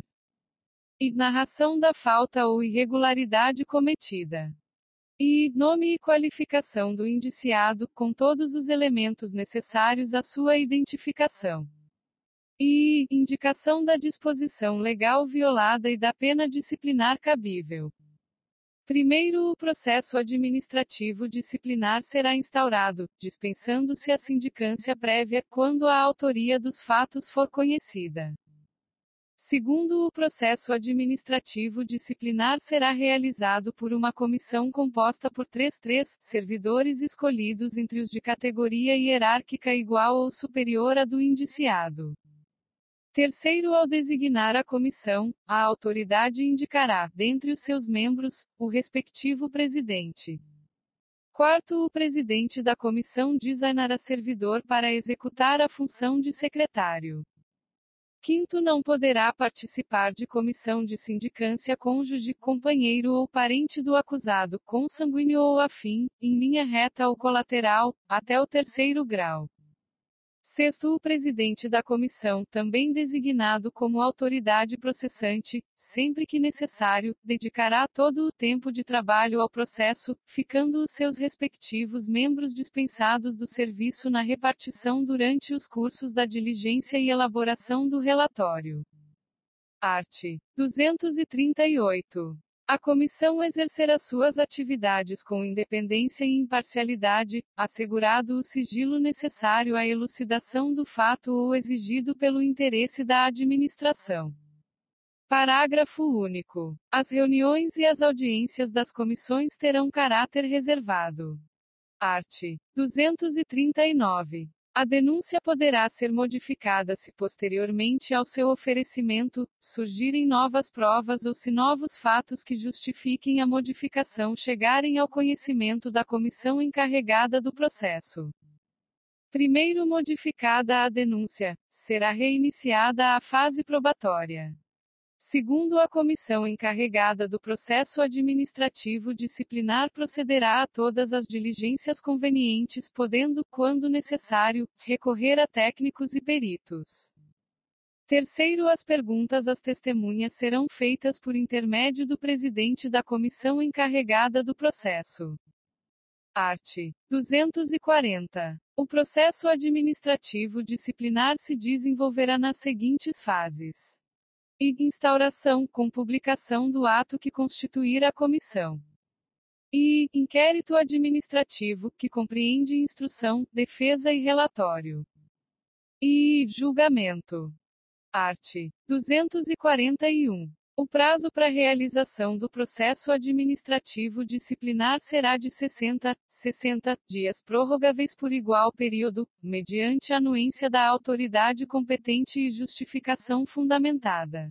e narração da falta ou irregularidade cometida. E nome e qualificação do indiciado, com todos os elementos necessários à sua identificação. E indicação da disposição legal violada e da pena disciplinar cabível. Primeiro, o processo administrativo disciplinar será instaurado, dispensando-se a sindicância prévia, quando a autoria dos fatos for conhecida. Segundo, o processo administrativo disciplinar será realizado por uma comissão composta por três servidores escolhidos entre os de categoria hierárquica igual ou superior à do indiciado. Terceiro, ao designar a comissão, a autoridade indicará, dentre os seus membros, o respectivo presidente. Quarto, o presidente da comissão designará servidor para executar a função de secretário. Quinto, não poderá participar de comissão de sindicância cônjuge, companheiro ou parente do acusado, consanguíneo ou afim, em linha reta ou colateral, até o terceiro grau. Sexto, o presidente da comissão, também designado como autoridade processante, sempre que necessário, dedicará todo o tempo de trabalho ao processo, ficando os seus respectivos membros dispensados do serviço na repartição durante os cursos da diligência e elaboração do relatório. Art. 238. A comissão exercerá suas atividades com independência e imparcialidade, assegurado o sigilo necessário à elucidação do fato ou exigido pelo interesse da administração. Parágrafo único. As reuniões e as audiências das comissões terão caráter reservado. Art. 239. A denúncia poderá ser modificada se posteriormente ao seu oferecimento, surgirem novas provas ou se novos fatos que justifiquem a modificação chegarem ao conhecimento da comissão encarregada do processo. Primeiro modificada a denúncia, será reiniciada a fase probatória. Segundo, a comissão encarregada do processo administrativo disciplinar procederá a todas as diligências convenientes, podendo, quando necessário, recorrer a técnicos e peritos. Terceiro, as perguntas às testemunhas serão feitas por intermédio do presidente da comissão encarregada do processo. Art. 240. O processo administrativo disciplinar se desenvolverá nas seguintes fases: instauração, com publicação do ato que constituir a comissão. E inquérito administrativo, que compreende instrução, defesa e relatório. E julgamento. Art. 241. O prazo para realização do processo administrativo disciplinar será de 60 dias prorrogáveis por igual período, mediante anuência da autoridade competente e justificação fundamentada.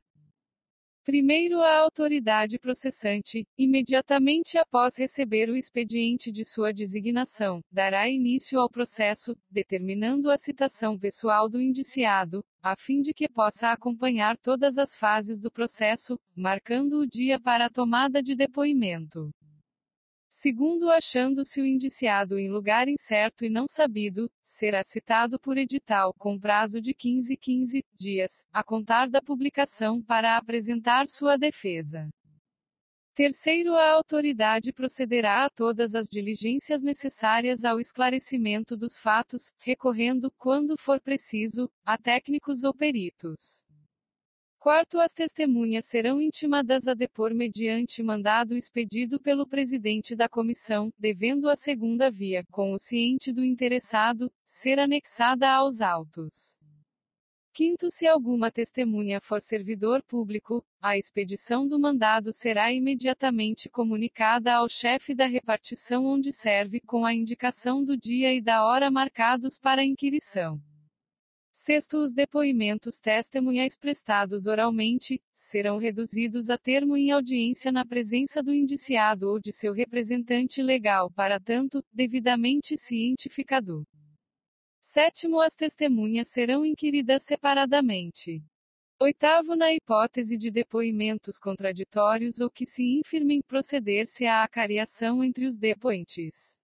Primeiro, a autoridade processante, imediatamente após receber o expediente de sua designação, dará início ao processo, determinando a citação pessoal do indiciado, a fim de que possa acompanhar todas as fases do processo, marcando o dia para a tomada de depoimento. Segundo, achando-se o indiciado em lugar incerto e não sabido, será citado por edital com prazo de 15 dias, a contar da publicação para apresentar sua defesa. Terceiro, a autoridade procederá a todas as diligências necessárias ao esclarecimento dos fatos, recorrendo, quando for preciso, a técnicos ou peritos. Quarto, as testemunhas serão intimadas a depor mediante mandado expedido pelo presidente da comissão, devendo a segunda via, com o ciente do interessado, ser anexada aos autos. Quinto, se alguma testemunha for servidor público, a expedição do mandado será imediatamente comunicada ao chefe da repartição onde serve, com a indicação do dia e da hora marcados para a inquirição. Sexto, os depoimentos testemunhais prestados oralmente, serão reduzidos a termo em audiência na presença do indiciado ou de seu representante legal, para tanto, devidamente cientificado. Sétimo, as testemunhas serão inquiridas separadamente. Oitavo, na hipótese de depoimentos contraditórios ou que se infirmem proceder-se à acariação entre os depoentes.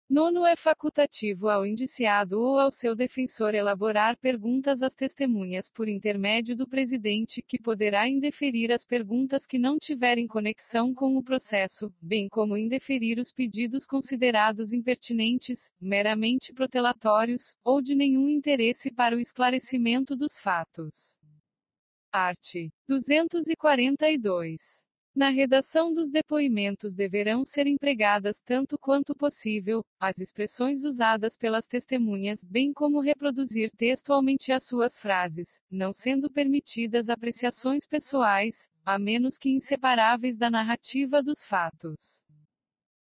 Nono, é facultativo ao indiciado ou ao seu defensor elaborar perguntas às testemunhas por intermédio do presidente, que poderá indeferir as perguntas que não tiverem conexão com o processo, bem como indeferir os pedidos considerados impertinentes, meramente protelatórios, ou de nenhum interesse para o esclarecimento dos fatos. Art. 242. Na redação dos depoimentos deverão ser empregadas tanto quanto possível, as expressões usadas pelas testemunhas, bem como reproduzir textualmente as suas frases, não sendo permitidas apreciações pessoais, a menos que inseparáveis da narrativa dos fatos.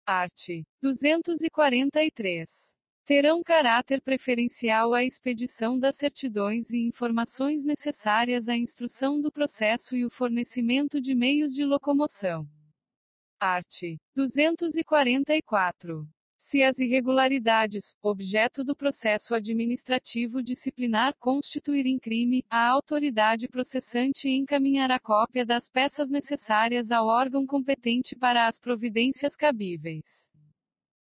Art. 243. Terão caráter preferencial a expedição das certidões e informações necessárias à instrução do processo e o fornecimento de meios de locomoção. Art. 244. Se as irregularidades, objeto do processo administrativo disciplinar, constituírem crime, a autoridade processante encaminhará cópia das peças necessárias ao órgão competente para as providências cabíveis.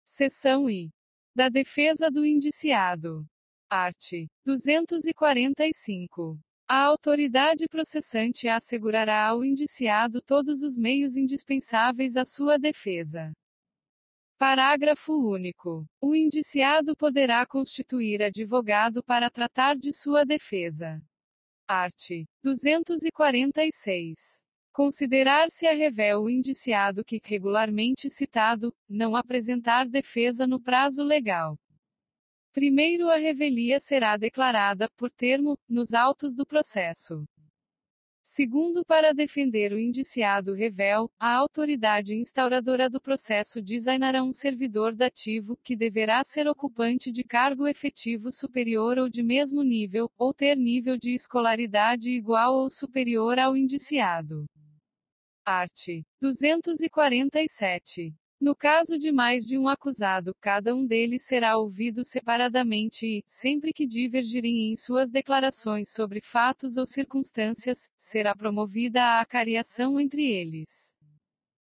Seção I. Da defesa do indiciado. Art. 245. A autoridade processante assegurará ao indiciado todos os meios indispensáveis à sua defesa. Parágrafo único. O indiciado poderá constituir advogado para tratar de sua defesa. Art. 246. Considerar-se-á revel o indiciado que, regularmente citado, não apresentar defesa no prazo legal. Primeiro, a revelia será declarada, por termo, nos autos do processo. Segundo, para defender o indiciado réu, a autoridade instauradora do processo designará um servidor dativo, que deverá ser ocupante de cargo efetivo superior ou de mesmo nível, ou ter nível de escolaridade igual ou superior ao indiciado. Art. 247. No caso de mais de um acusado, cada um deles será ouvido separadamente e, sempre que divergirem em suas declarações sobre fatos ou circunstâncias, será promovida a acariação entre eles.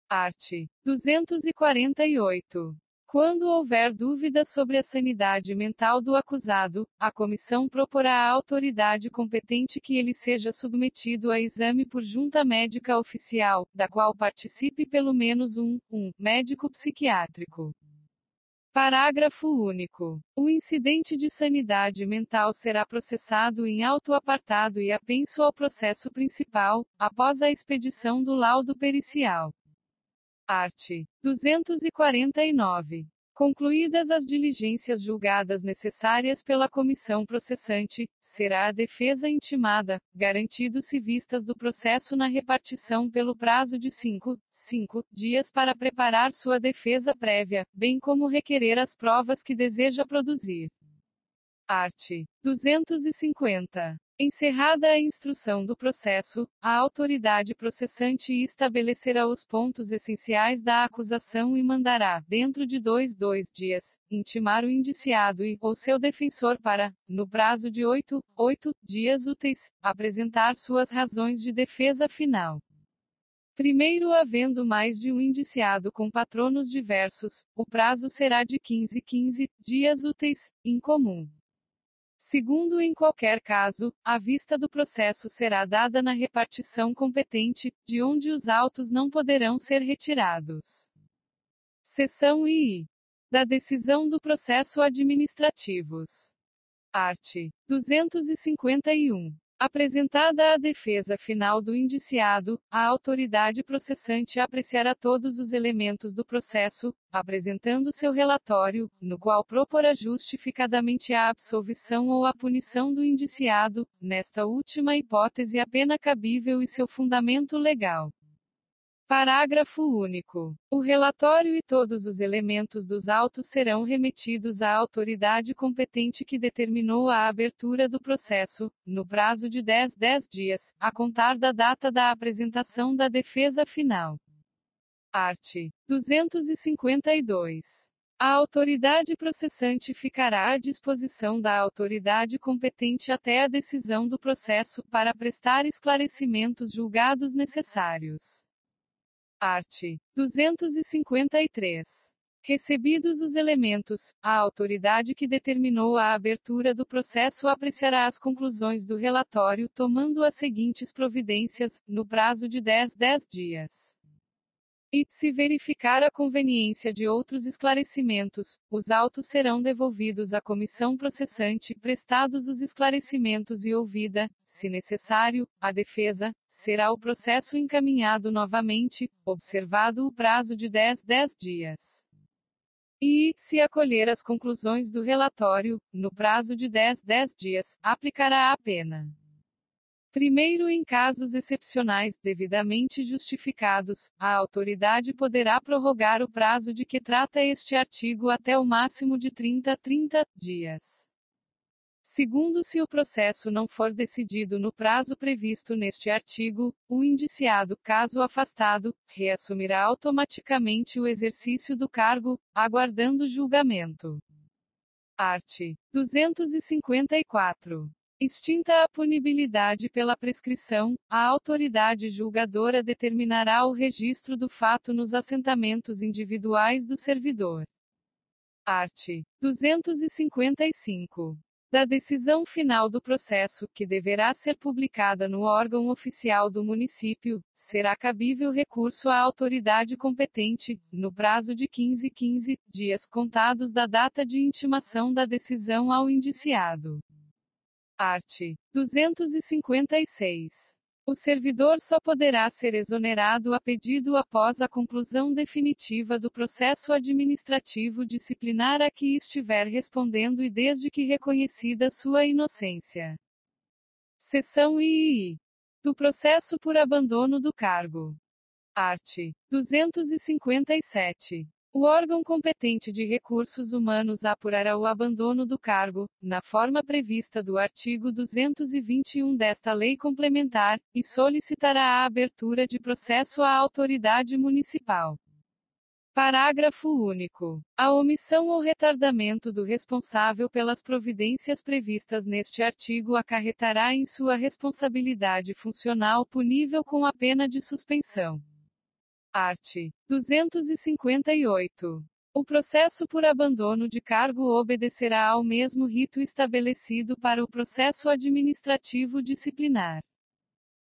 Art. 248. Quando houver dúvida sobre a sanidade mental do acusado, a comissão proporá à autoridade competente que ele seja submetido a exame por junta médica oficial, da qual participe pelo menos um médico psiquiátrico. Parágrafo único. O incidente de sanidade mental será processado em auto apartado e apenso ao processo principal, após a expedição do laudo pericial. Art. 249. Concluídas as diligências julgadas necessárias pela comissão processante, será a defesa intimada, garantido-se vistas do processo na repartição pelo prazo de 5 dias para preparar sua defesa prévia, bem como requerer as provas que deseja produzir. Art. 250. Encerrada a instrução do processo, a autoridade processante estabelecerá os pontos essenciais da acusação e mandará, dentro de 2 dias, intimar o indiciado e, ou seu defensor para, no prazo de 8 dias úteis, apresentar suas razões de defesa final. Primeiro, havendo mais de um indiciado com patronos diversos, o prazo será de 15 dias úteis, incomum. Segundo, em qualquer caso, a vista do processo será dada na repartição competente, de onde os autos não poderão ser retirados. Seção I. Da decisão do processo administrativos. Art. 251. Apresentada a defesa final do indiciado, a autoridade processante apreciará todos os elementos do processo, apresentando seu relatório, no qual proporá justificadamente a absolvição ou a punição do indiciado, nesta última hipótese a pena cabível e seu fundamento legal. Parágrafo único. O relatório e todos os elementos dos autos serão remetidos à autoridade competente que determinou a abertura do processo, no prazo de 10 dias, a contar da data da apresentação da defesa final. Art. 252. A autoridade processante ficará à disposição da autoridade competente até a decisão do processo para prestar esclarecimentos julgados necessários. Art. 253. Recebidos os elementos, a autoridade que determinou a abertura do processo apreciará as conclusões do relatório tomando as seguintes providências, no prazo de 10 dias. E, se verificar a conveniência de outros esclarecimentos, os autos serão devolvidos à comissão processante, prestados os esclarecimentos e ouvida, se necessário, a defesa, será o processo encaminhado novamente, observado o prazo de 10 dias. E, se acolher as conclusões do relatório, no prazo de 10 dias, aplicará a pena. Primeiro, em casos excepcionais, devidamente justificados, a autoridade poderá prorrogar o prazo de que trata este artigo até o máximo de 30 dias. Segundo, se o processo não for decidido no prazo previsto neste artigo, o indiciado, caso afastado, reassumirá automaticamente o exercício do cargo, aguardando julgamento. Art. 254. Extinta a punibilidade pela prescrição, a autoridade julgadora determinará o registro do fato nos assentamentos individuais do servidor. Art. 255. Da decisão final do processo, que deverá ser publicada no órgão oficial do município, será cabível recurso à autoridade competente, no prazo de 15 dias contados da data de intimação da decisão ao indiciado. Art. 256. O servidor só poderá ser exonerado a pedido após a conclusão definitiva do processo administrativo disciplinar a que estiver respondendo e desde que reconhecida sua inocência. Seção II. do processo por abandono do cargo. Art. 257. O órgão competente de recursos humanos apurará o abandono do cargo, na forma prevista do artigo 221 desta lei complementar, e solicitará a abertura de processo à autoridade municipal. Parágrafo único. A omissão ou retardamento do responsável pelas providências previstas neste artigo acarretará em sua responsabilidade funcional punível com a pena de suspensão. Art. 258. O processo por abandono de cargo obedecerá ao mesmo rito estabelecido para o processo administrativo disciplinar.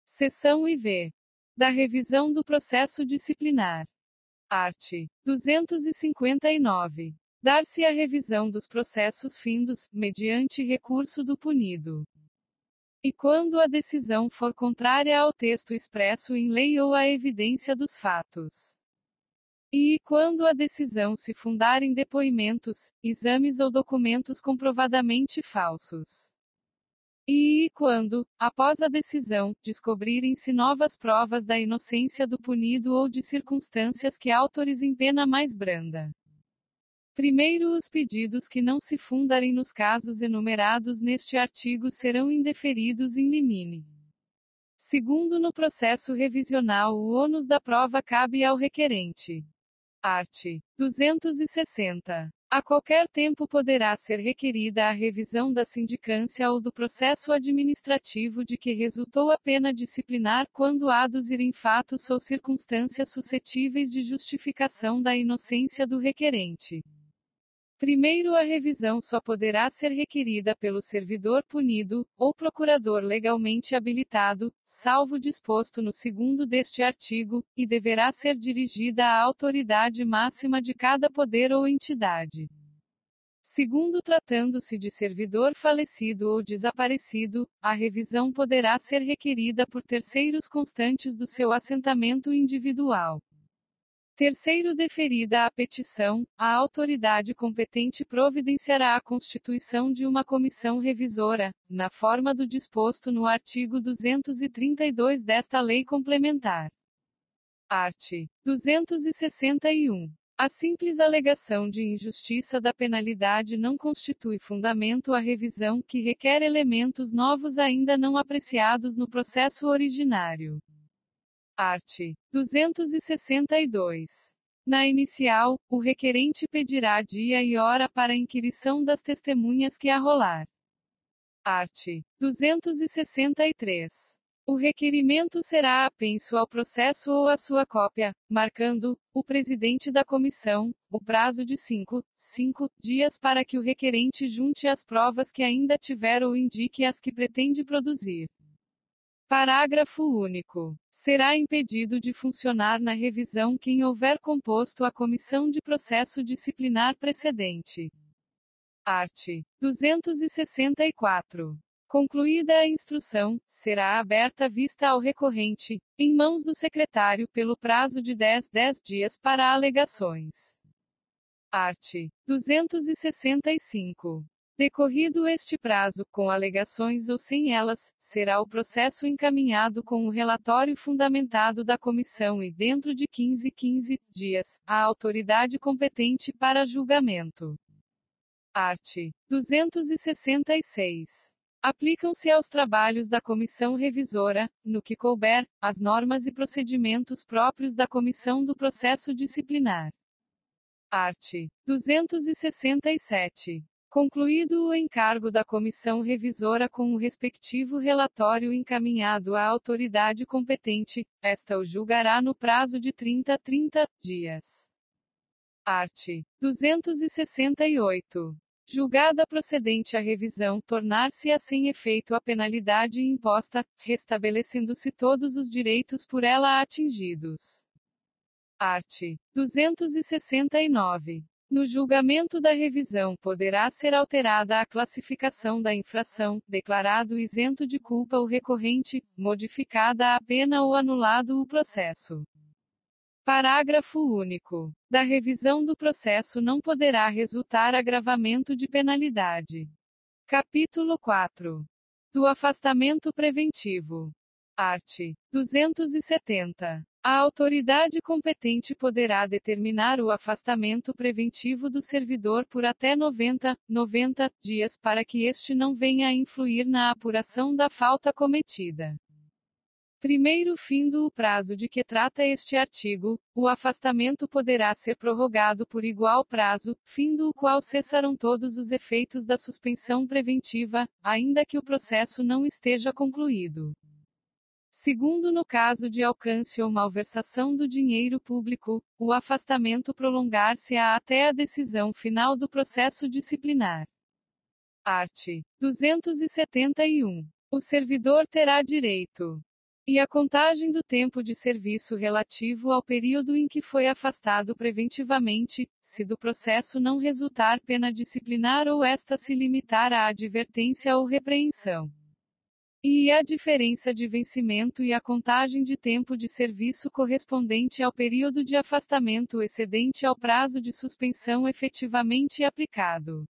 Seção IV. Da revisão do processo disciplinar. Art. 259. Dar-se a revisão dos processos findos, mediante recurso do punido. E quando a decisão for contrária ao texto expresso em lei ou à evidência dos fatos. E quando a decisão se fundar em depoimentos, exames ou documentos comprovadamente falsos. E quando, após a decisão, descobrirem-se novas provas da inocência do punido ou de circunstâncias que autorizem pena mais branda. Primeiro, os pedidos que não se fundarem nos casos enumerados neste artigo serão indeferidos in limine. Segundo, no processo revisional, o ônus da prova cabe ao requerente. Art. 260. A qualquer tempo poderá ser requerida a revisão da sindicância ou do processo administrativo de que resultou a pena disciplinar quando aduzirem fatos ou circunstâncias suscetíveis de justificação da inocência do requerente. Primeiro, a revisão só poderá ser requerida pelo servidor punido, ou procurador legalmente habilitado, salvo disposto no segundo deste artigo, e deverá ser dirigida à autoridade máxima de cada poder ou entidade. Segundo, tratando-se de servidor falecido ou desaparecido, a revisão poderá ser requerida por terceiros constantes do seu assentamento individual. Terceiro, deferida a petição, a autoridade competente providenciará a constituição de uma comissão revisora, na forma do disposto no artigo 232 desta lei complementar. Art. 261. A simples alegação de injustiça da penalidade não constitui fundamento à revisão que requer elementos novos ainda não apreciados no processo originário. Art. 262. Na inicial, o requerente pedirá dia e hora para a inquirição das testemunhas que arrolar. Art. 263. O requerimento será apenso ao processo ou à sua cópia, marcando, o presidente da comissão, o prazo de 5 dias para que o requerente junte as provas que ainda tiver ou indique as que pretende produzir. Parágrafo único. Será impedido de funcionar na revisão quem houver composto a comissão de processo disciplinar precedente. Art. 264. Concluída a instrução, será aberta vista ao recorrente, em mãos do secretário pelo prazo de 10 dias para alegações. Art. 265. Decorrido este prazo, com alegações ou sem elas, será o processo encaminhado com o relatório fundamentado da comissão e, dentro de 15 dias, à autoridade competente para julgamento. Art. 266. Aplicam-se aos trabalhos da comissão revisora, no que couber, as normas e procedimentos próprios da comissão do processo disciplinar. Art. 267. Concluído o encargo da comissão revisora com o respectivo relatório encaminhado à autoridade competente, esta o julgará no prazo de 30 dias. Art. 268. Julgada procedente a revisão, tornar-se-á sem efeito a penalidade imposta, restabelecendo-se todos os direitos por ela atingidos. Art. 269. No julgamento da revisão poderá ser alterada a classificação da infração, declarado isento de culpa o recorrente, modificada a pena ou anulado o processo. Parágrafo único. Da revisão do processo não poderá resultar agravamento de penalidade. Capítulo 4. Do afastamento preventivo. Art. 270. A autoridade competente poderá determinar o afastamento preventivo do servidor por até 90 dias para que este não venha a influir na apuração da falta cometida. Primeiro, findo o prazo de que trata este artigo, o afastamento poderá ser prorrogado por igual prazo, findo o qual cessarão todos os efeitos da suspensão preventiva, ainda que o processo não esteja concluído. Segundo, no caso de alcance ou malversação do dinheiro público, o afastamento prolongar-se-á até a decisão final do processo disciplinar. Art. 271. O servidor terá direito e a contagem do tempo de serviço relativo ao período em que foi afastado preventivamente, se do processo não resultar pena disciplinar ou esta se limitar à advertência ou repreensão. E a diferença de vencimento e a contagem de tempo de serviço correspondente ao período de afastamento excedente ao prazo de suspensão efetivamente aplicado.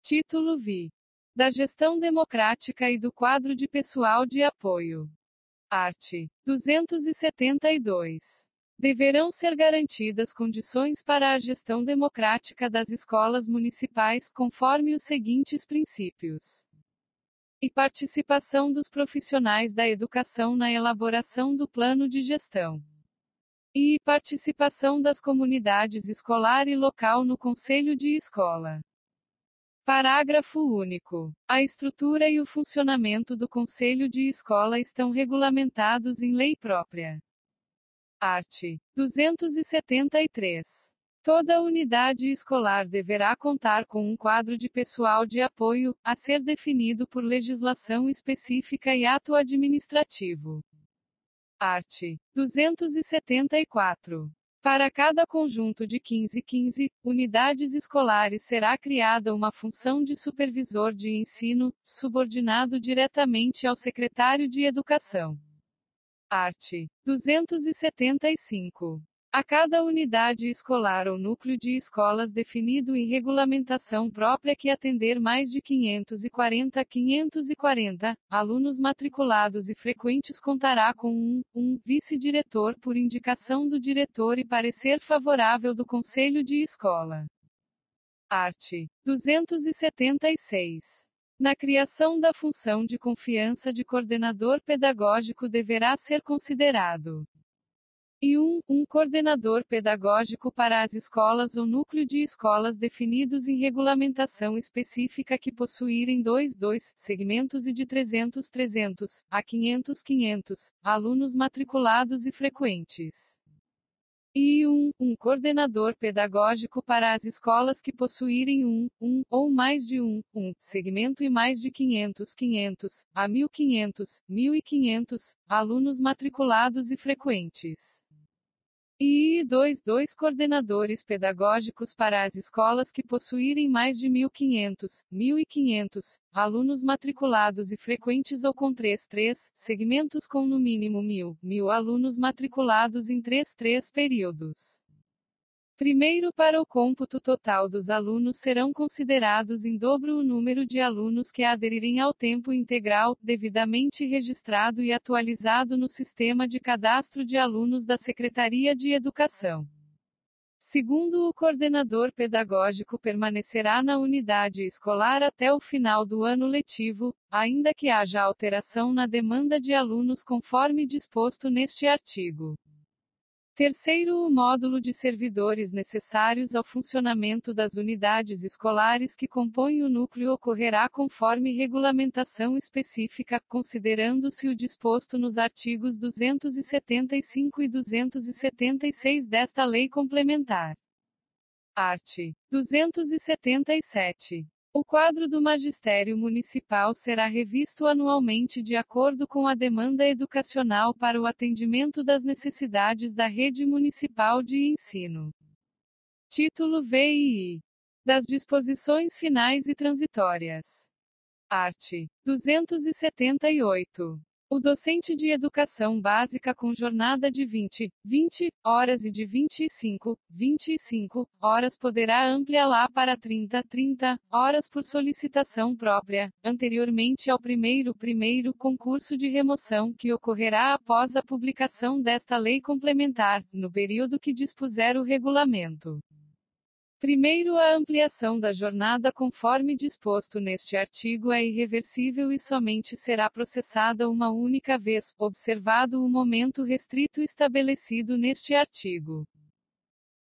Título V. Da gestão democrática e do quadro de pessoal de apoio. Art. 272. Deverão ser garantidas condições para a gestão democrática das escolas municipais conforme os seguintes princípios: e participação dos profissionais da educação na elaboração do plano de gestão, e participação das comunidades escolar e local no conselho de escola. Parágrafo único. A estrutura e o funcionamento do conselho de escola estão regulamentados em lei própria. Art. 273. Toda unidade escolar deverá contar com um quadro de pessoal de apoio, a ser definido por legislação específica e ato administrativo. Art. 274. Para cada conjunto de 15 unidades escolares será criada uma função de supervisor de ensino, subordinado diretamente ao secretário de Educação. Art. 275. A cada unidade escolar ou núcleo de escolas definido em regulamentação própria que atender mais de 540 alunos matriculados e frequentes contará com um vice-diretor por indicação do diretor e parecer favorável do Conselho de Escola. Art. 276. Na criação da função de confiança de coordenador pedagógico deverá ser considerado e um coordenador pedagógico para as escolas ou núcleo de escolas definidos em regulamentação específica que possuírem 2 segmentos e de 300 a 500 alunos matriculados e frequentes. E um coordenador pedagógico para as escolas que possuírem um ou mais de um segmento e mais de 500 a 1.500 alunos matriculados e frequentes. E dois coordenadores pedagógicos para as escolas que possuírem mais de 1.500 alunos matriculados e frequentes ou com 3 segmentos com no mínimo 1.000 alunos matriculados em 3 períodos. Primeiro, para o cômputo total dos alunos serão considerados em dobro o número de alunos que aderirem ao tempo integral, devidamente registrado e atualizado no Sistema de Cadastro de Alunos da Secretaria de Educação. Segundo, o coordenador pedagógico permanecerá na unidade escolar até o final do ano letivo, ainda que haja alteração na demanda de alunos conforme disposto neste artigo. Terceiro, o módulo de servidores necessários ao funcionamento das unidades escolares que compõem o núcleo ocorrerá conforme regulamentação específica, considerando-se o disposto nos artigos 275 e 276 desta lei complementar. Art. 277. O quadro do magistério municipal será revisto anualmente de acordo com a demanda educacional para o atendimento das necessidades da rede municipal de ensino. Título VII. Das disposições finais e transitórias. Art. 278. O docente de educação básica com jornada de 20 horas e de 25 horas poderá ampliá-la para 30 horas por solicitação própria, anteriormente ao primeiro concurso de remoção que ocorrerá após a publicação desta lei complementar, no período que dispuser o regulamento. Primeiro, a ampliação da jornada conforme disposto neste artigo é irreversível e somente será processada uma única vez, observado o momento restrito estabelecido neste artigo.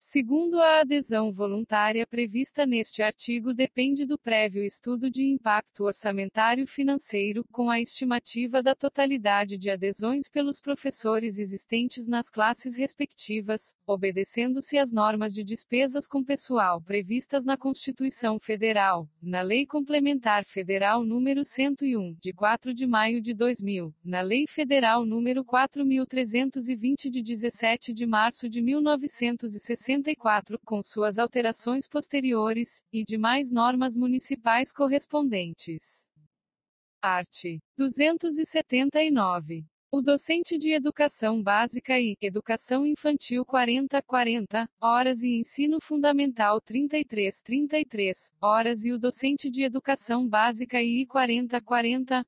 Segundo, a adesão voluntária prevista neste artigo depende do prévio estudo de impacto orçamentário financeiro, com a estimativa da totalidade de adesões pelos professores existentes nas classes respectivas, obedecendo-se às normas de despesas com pessoal previstas na Constituição Federal, na Lei Complementar Federal nº 101, de 4 de maio de 2000, na Lei Federal nº 4.320 de 17 de março de 1964, com suas alterações posteriores, e demais normas municipais correspondentes. Art. 279. O docente de educação básica e educação infantil 40 horas e ensino fundamental 33 horas e o docente de educação básica e 40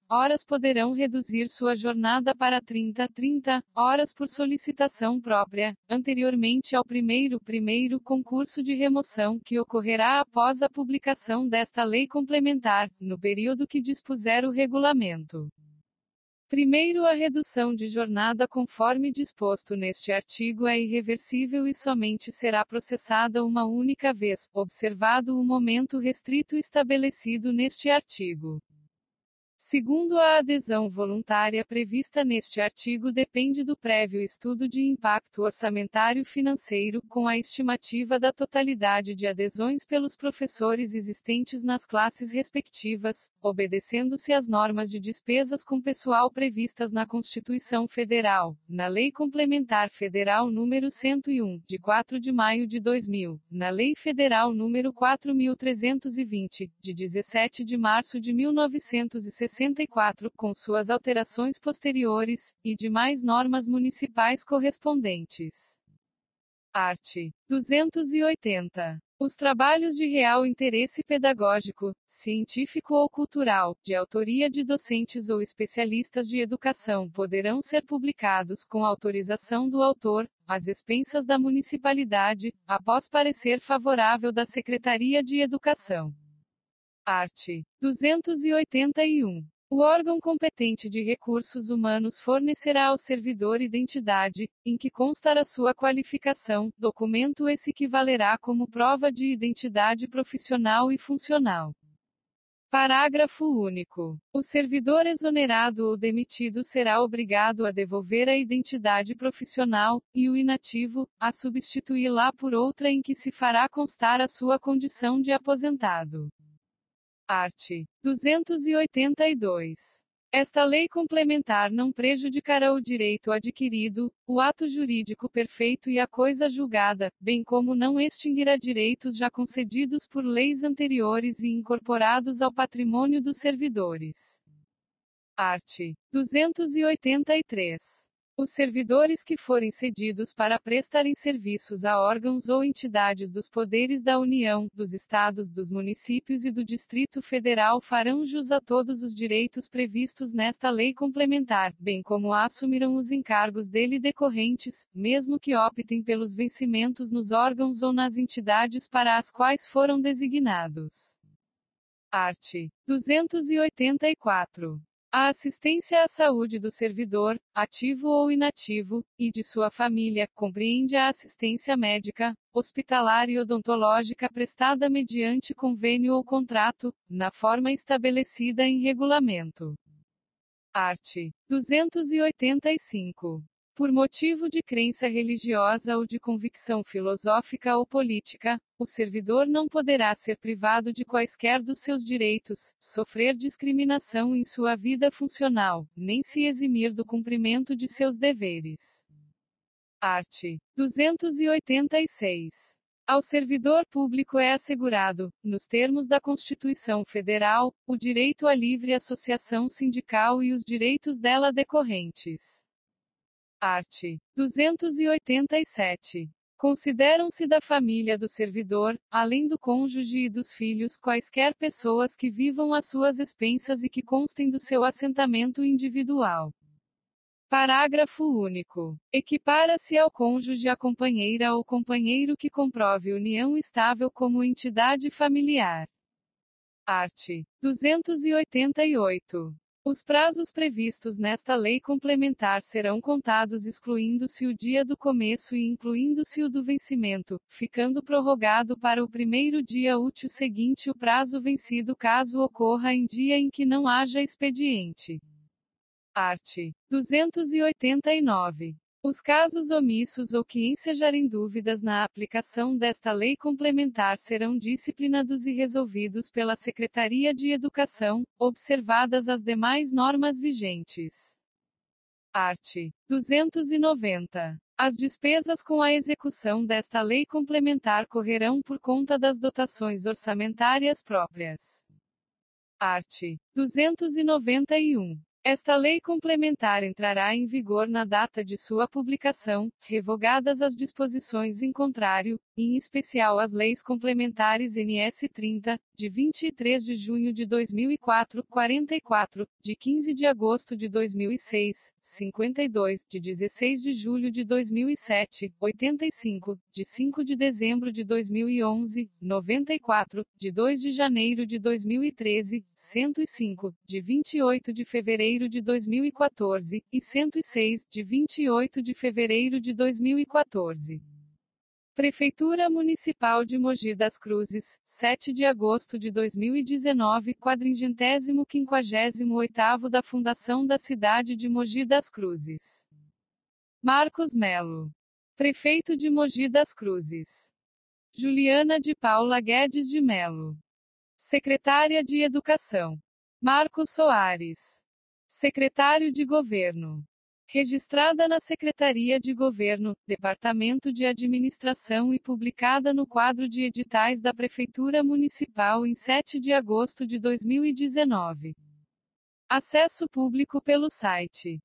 horas poderão reduzir sua jornada para 30 horas por solicitação própria, anteriormente ao primeiro concurso de remoção que ocorrerá após a publicação desta lei complementar, no período que dispuser o regulamento. Primeiro, a redução de jornada conforme disposto neste artigo é irreversível e somente será processada uma única vez, observado o momento restrito estabelecido neste artigo. Segundo, a adesão voluntária prevista neste artigo depende do prévio estudo de impacto orçamentário financeiro, com a estimativa da totalidade de adesões pelos professores existentes nas classes respectivas, obedecendo-se às normas de despesas com pessoal previstas na Constituição Federal, na Lei Complementar Federal nº 101, de 4 de maio de 2000, na Lei Federal nº 4.320, de 17 de março de 1964, com suas alterações posteriores, e demais normas municipais correspondentes. Art. 280. Os trabalhos de real interesse pedagógico, científico ou cultural, de autoria de docentes ou especialistas de educação poderão ser publicados com autorização do autor, às expensas da municipalidade, após parecer favorável da Secretaria de Educação. Art. 281. O órgão competente de recursos humanos fornecerá ao servidor identidade, em que constará sua qualificação, documento esse que valerá como prova de identidade profissional e funcional. Parágrafo único. O servidor exonerado ou demitido será obrigado a devolver a identidade profissional, e o inativo, a substituí-la por outra em que se fará constar a sua condição de aposentado. Art. 282. Esta lei complementar não prejudicará o direito adquirido, o ato jurídico perfeito e a coisa julgada, bem como não extinguirá direitos já concedidos por leis anteriores e incorporados ao patrimônio dos servidores. Art. 283. Os servidores que forem cedidos para prestarem serviços a órgãos ou entidades dos poderes da União, dos Estados, dos municípios e do Distrito Federal farão jus a todos os direitos previstos nesta lei complementar, bem como assumirão os encargos dele decorrentes, mesmo que optem pelos vencimentos nos órgãos ou nas entidades para as quais foram designados. Art. 284. A assistência à saúde do servidor, ativo ou inativo, e de sua família, compreende a assistência médica, hospitalar e odontológica prestada mediante convênio ou contrato, na forma estabelecida em regulamento. Art. 285. Por motivo de crença religiosa ou de convicção filosófica ou política, o servidor não poderá ser privado de quaisquer dos seus direitos, sofrer discriminação em sua vida funcional, nem se eximir do cumprimento de seus deveres. Art. 286. Ao servidor público é assegurado, nos termos da Constituição Federal, o direito à livre associação sindical e os direitos dela decorrentes. Art. 287. Consideram-se da família do servidor, além do cônjuge e dos filhos, quaisquer pessoas que vivam às suas expensas e que constem do seu assentamento individual. Parágrafo único. Equipara-se ao cônjuge a companheira ou companheiro que comprove união estável como entidade familiar. Art. 288. Os prazos previstos nesta lei complementar serão contados excluindo-se o dia do começo e incluindo-se o do vencimento, ficando prorrogado para o primeiro dia útil seguinte o prazo vencido caso ocorra em dia em que não haja expediente. Art. 289. Os casos omissos ou que ensejarem dúvidas na aplicação desta lei complementar serão disciplinados e resolvidos pela Secretaria de Educação, observadas as demais normas vigentes. Art. 290. As despesas com a execução desta lei complementar correrão por conta das dotações orçamentárias próprias. Art. 291. Esta lei complementar entrará em vigor na data de sua publicação, revogadas as disposições em contrário, em especial as leis complementares NS 30, de 23 de junho de 2004, 44, de 15 de agosto de 2006, 52, de 16 de julho de 2007, 85, de 5 de dezembro de 2011, 94, de 2 de janeiro de 2013, 105, de 28 de fevereiro de 2014, e 106, de 28 de fevereiro de 2014. Prefeitura Municipal de Mogi das Cruzes, 7 de agosto de 2019, 458º da Fundação da Cidade de Mogi das Cruzes. Marcos Melo. Prefeito de Mogi das Cruzes. Juliana de Paula Guedes de Melo. Secretária de Educação. Marcos Soares. Secretário de Governo. Registrada na Secretaria de Governo, Departamento de Administração e publicada no quadro de editais da Prefeitura Municipal em 7 de agosto de 2019. Acesso público pelo site